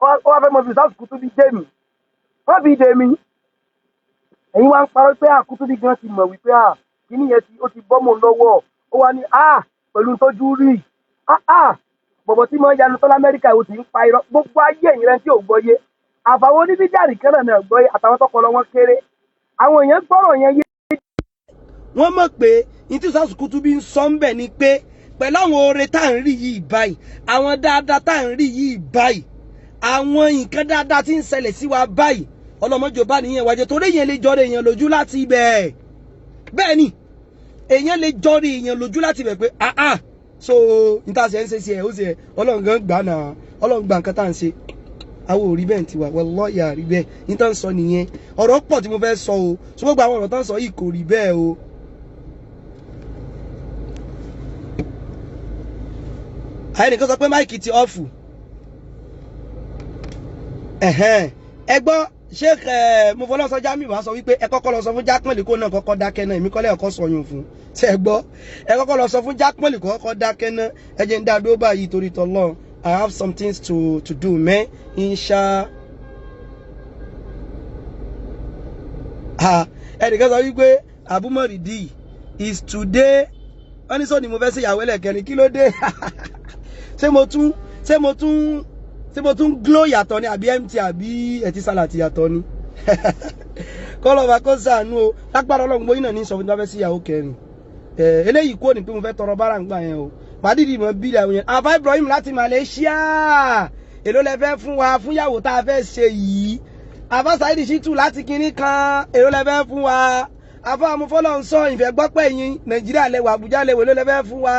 wọ́n fẹ́ mọ fi Ustaz Kutubi dé mi wọ́n fi dé mi ẹ̀yin wá ń parọ́ pé Kutubi gan ti mọ̀ wípé kíní yẹn ó ti bọ́ mọ́ lọ́wọ́ ó wá ní pẹ̀lú tójú rí bọ̀bọ̀ tí mo ń yanu tó l'Amẹ́ríkà ó ti ń pa irọ́ gbogbo ayé ẹ̀yìn rẹ tí ò gbọ́yé àfàwọn oníbíjàrí kan náà gbọ́yé àtàwọn tọpọlọ wọn kéré àwọn èèyàn gbọ́rọ̀ yẹn yé. wọ́n mọ̀ pé ní tí Ustaz Kutubi ń sọ ń bẹ̀ ni pé pẹ̀lú àwọn oore tá à ń rí yìí báyìí àwọn dáadáa tá à ń rí yìí báyìí àwọn nǹkan dáadáa tí ń ṣẹlẹ̀ sí wa báyìí ọlọ́mọjọ bá nìyẹn wájẹ torí èèyàn lè jọrọ èèyàn lójú láti ibẹ̀ bẹ́ẹ̀ ni èèyàn lè jọrọ èèyàn lójú láti ibẹ̀ pé so níta ṣe ń ṣe sí ẹ̀ ó ṣe ẹ̀ ọlọ́run gan gbà náà ọlọ́run gbà nǹkan tá à ń ṣe àwọn ò rí bẹ́ẹ̀ ti wà wallahi rí bẹ́ẹ̀ níta ń sọ nìyẹn ọ̀rọ̀ pọ̀ tí mo fẹ́ sọ o ṣùgbọ́n gbogbo àwọn ọ̀rọ̀ tá ń sọ yìí kò rí bẹ́ẹ̀ o. ẹnìkan sọ pé máìkì ti ọ̀fù ẹ gbọ́ Sheikh Mufọlọ́sọ Jamiu wá sọ wípé ẹ kọ́kọ́ lọ sọ fún Jákànlé kó náà kọ́kọ́ dákẹ́ náà èmi kọ́lẹ́ ọ̀kọ́ sọyún fún ṣe ẹ gbọ́ ẹ kọ́kọ́ lọ sọ fún Jákànlé kó kọ́kọ́ dákẹ́ náà ẹ jẹ́ ń dá dúró báyìí torí tọ́lọ́ I have some things to do man insha ẹnìkan sọ wípé Abumoridi is today wọ́n ní sọ ni mo fẹ́ ṣe ìyàwó ẹlẹ́kẹrin kí ló dé ṣé mo tún glow yàtọ̀ ni àbí mt àbí ẹtí sálàtì yàtọ̀ ni kọlọba kó ṣàánú o lágbára Ọlọ́run gbóyìn náà ní sọ fún mi bá fẹ́ sí ìyàwó kẹrin eléyìí kò ní pé mo fẹ́ tọrọ bára ń gbà yẹn o màdìdì mọ bílẹ̀ àwọn yẹn àfa Ibrahim láti Malaysia èló lẹ fẹ́ fún wa fún ìyàwó tá a fẹ́ ṣe yìí àfa Saidi Shitu láti kinní kan èló lẹ fẹ́ fún wa àfa Amúfọ́lọ́nsọ ìfẹ́ gbọ́pẹ́ yín Nàìjíríà lẹwà Àbújá lẹwà èló lẹ fẹ́ fún wa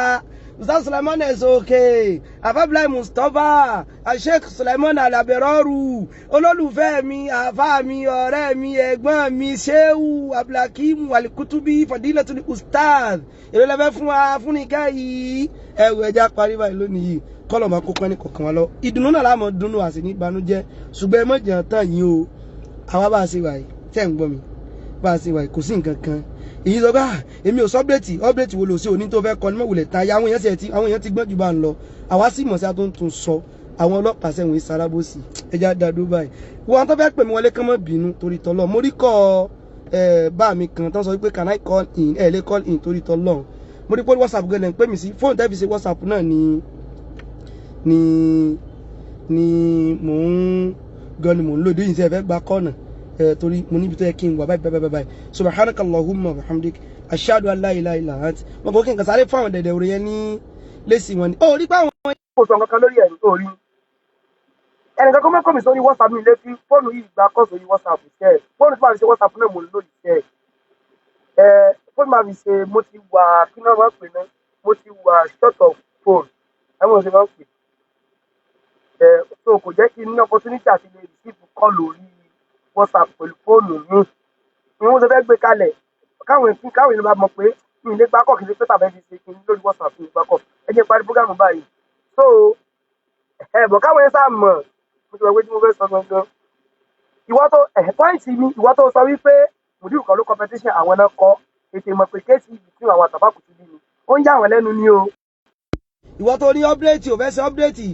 Ustaz Sulaiman Ezoke Afabulai Mustapha Sheikh Sulaiman Alaberoru olólùfẹ́ mi àfá mi ọ̀rẹ́ mi ẹ̀gbọ́n mi Shehu Abdulhakeem Al-Kutubi Fadilatul Ustaz èló lẹ fẹ́ fún wa fún nìkan yìí ẹ̀wù ẹja parí báyìí lónìí yìí kọ́lọ̀ máa kópa ní kọ̀ọ̀kan wa lọ ìdùnnú náà láàmú dùnnú àti ní ìbànújẹ́ ṣùgbọ́n ẹ mọ̀jẹ̀ tán yìí o àwa bá a ṣe wà yìí tẹ́ ń gbọ́ mi bá a ṣe wà yìí kò sí nǹkan kan èyí sọ pé èmi ò sọ ọ́bẹ̀tì wo lò sí òní tó fẹ́ kọ ní mọ̀wùlẹ̀ ta ya àwọn èèyàn ti gbọ́n jù bá ń lọ àwa sì mọ̀ sí àtúntún sọ àwọn ọlọ́pàá sẹ́wọ̀n ìsarábòsì ẹja dàdó báyìí wọn tó fẹ́ pè mí wọlé kán mọ́ bínú torí tọ́lọ́ mo rí kọ́ bá mi kan tán sọ pé can I call in lè call in torí tọ́lọ́ mo rí pé WhatsApp gẹ́lẹ́ ń pè mí sí fóònù tẹ́ fi ṣe WhatsApp náà ni mò ń lò dé yìí sí ẹ fẹ́ gba kọ́nà torí mo níbi tó yẹ kí n wà báyìí subhanaka Allahumma wa bihamdik ashhadu an la ilaha illa ant mo kò kí n kà sáré fún àwọn dẹ̀dẹ̀ orin yẹn lésì wọn ni ó rí pé àwọn kò sọ nǹkan kan lórí ẹ̀rù tó rí ẹnìkan kó mẹ́kọ̀ọ́ mi sórí WhatsApp mi létí fóònù yìí gba kọ́ sórí WhatsApp ṣẹ́ fóònù tí màá fi ṣe WhatsApp náà mo lò lórí ṣẹ́ fóònù màá fi ṣe mo ti wà kí náà máa ń pè náà mo ti wà short of phone ẹ̀wọ̀n ṣe máa ń pè so kò jẹ́ kí n ní opportunity àti lè receive call lórí WhatsApp pẹ̀lú fóònù mi ni wọ́n ṣe fẹ́ gbé kalẹ̀ káwọn èèyàn bá mọ̀ pé mi ì lè gbá kọ̀ kí n ṣe pé tàbí ẹni ṣe kí n lórí WhatsApp mi gbá kọ̀ ẹ jẹ́ parí program báyìí so bọ̀ káwọn yẹn sáà mọ̀ mo ti wọ̀ pé tí mo fẹ́ sọ gangan ìwọ tó pọ́ìntì mi ìwọ tó sọ wípé mùdírù kan ló competition àwọn náà kọ́ ètè mọ̀ pé kéèsì ìbí tí àwọn àtàbàkù ti bí mi ó ń yà wọ́n lẹ́nu ní o. ìwọ tó ní ọ́pdẹ́tì ò fẹ́ ṣe ọ́pdẹ́tì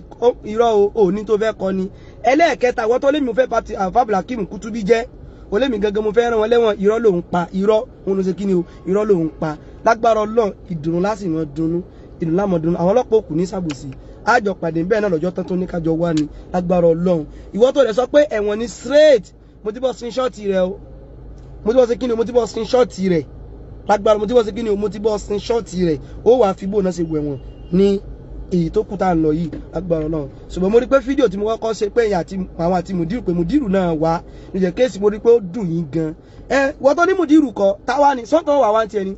irọ́ ò ní tó fẹ́ kọ́ ni ẹlẹ́ẹ̀kẹta ìwọ tó lé mi ò fẹ́ pati Abdulhakeem Kutubi jẹ́ ó lé mi gangan mo fẹ́ rán wọn lẹ́wọ̀n irọ́ ló ń pa irọ́ òun ló ṣe kí ni o irọ́ ló ń pa lágbára Ọlọ́run ìdùnnú láti mọ̀ dunnú ìdùnnú lámọ̀ dunnú àwọn ọlọ́pàá òkú ní sàbòsí àjọ pàdé bẹ́ẹ̀ náà lọ́jọ́ tán tó ní kájọ wá ni lágbára Ọlọ́run ìwọ tó lè sọ pé ẹ̀wọ̀n ni straight mo ti bọ́ screenshot rẹ o mo ti bọ́ sí kíni o mo ti bọ́ screenshot rẹ lágbára mo ti bọ́ sí kíni o mo ti bọ́ screenshot rẹ ó wàá fi bóun náà ṣe wẹ̀wọ̀n ní èyí tó kú tá à ń lọ yìí lágbára Ọlọ́run ṣùgbọ́n mo rí pé fídíò tí mo kọ́kọ́ ṣe pé àwọn àti mùdírù pé mùdírù náà wá níjẹ́ kéèsì mo rí pé ó dùn yín gan wọ́n tó ní mùdírù kọ táwa ni sọ́kàn wà wá ń tiẹ̀ ni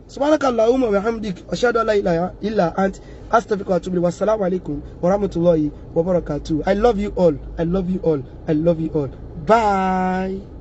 subhanakallahumma wa bihamdik ashhadu an la ilaha illa ant astaghfiruka wa atubu ilayk. Wassalamu alaikum wa rahmatullahi wa barakatuh. I love you all. I love you all. I love you all. Bye.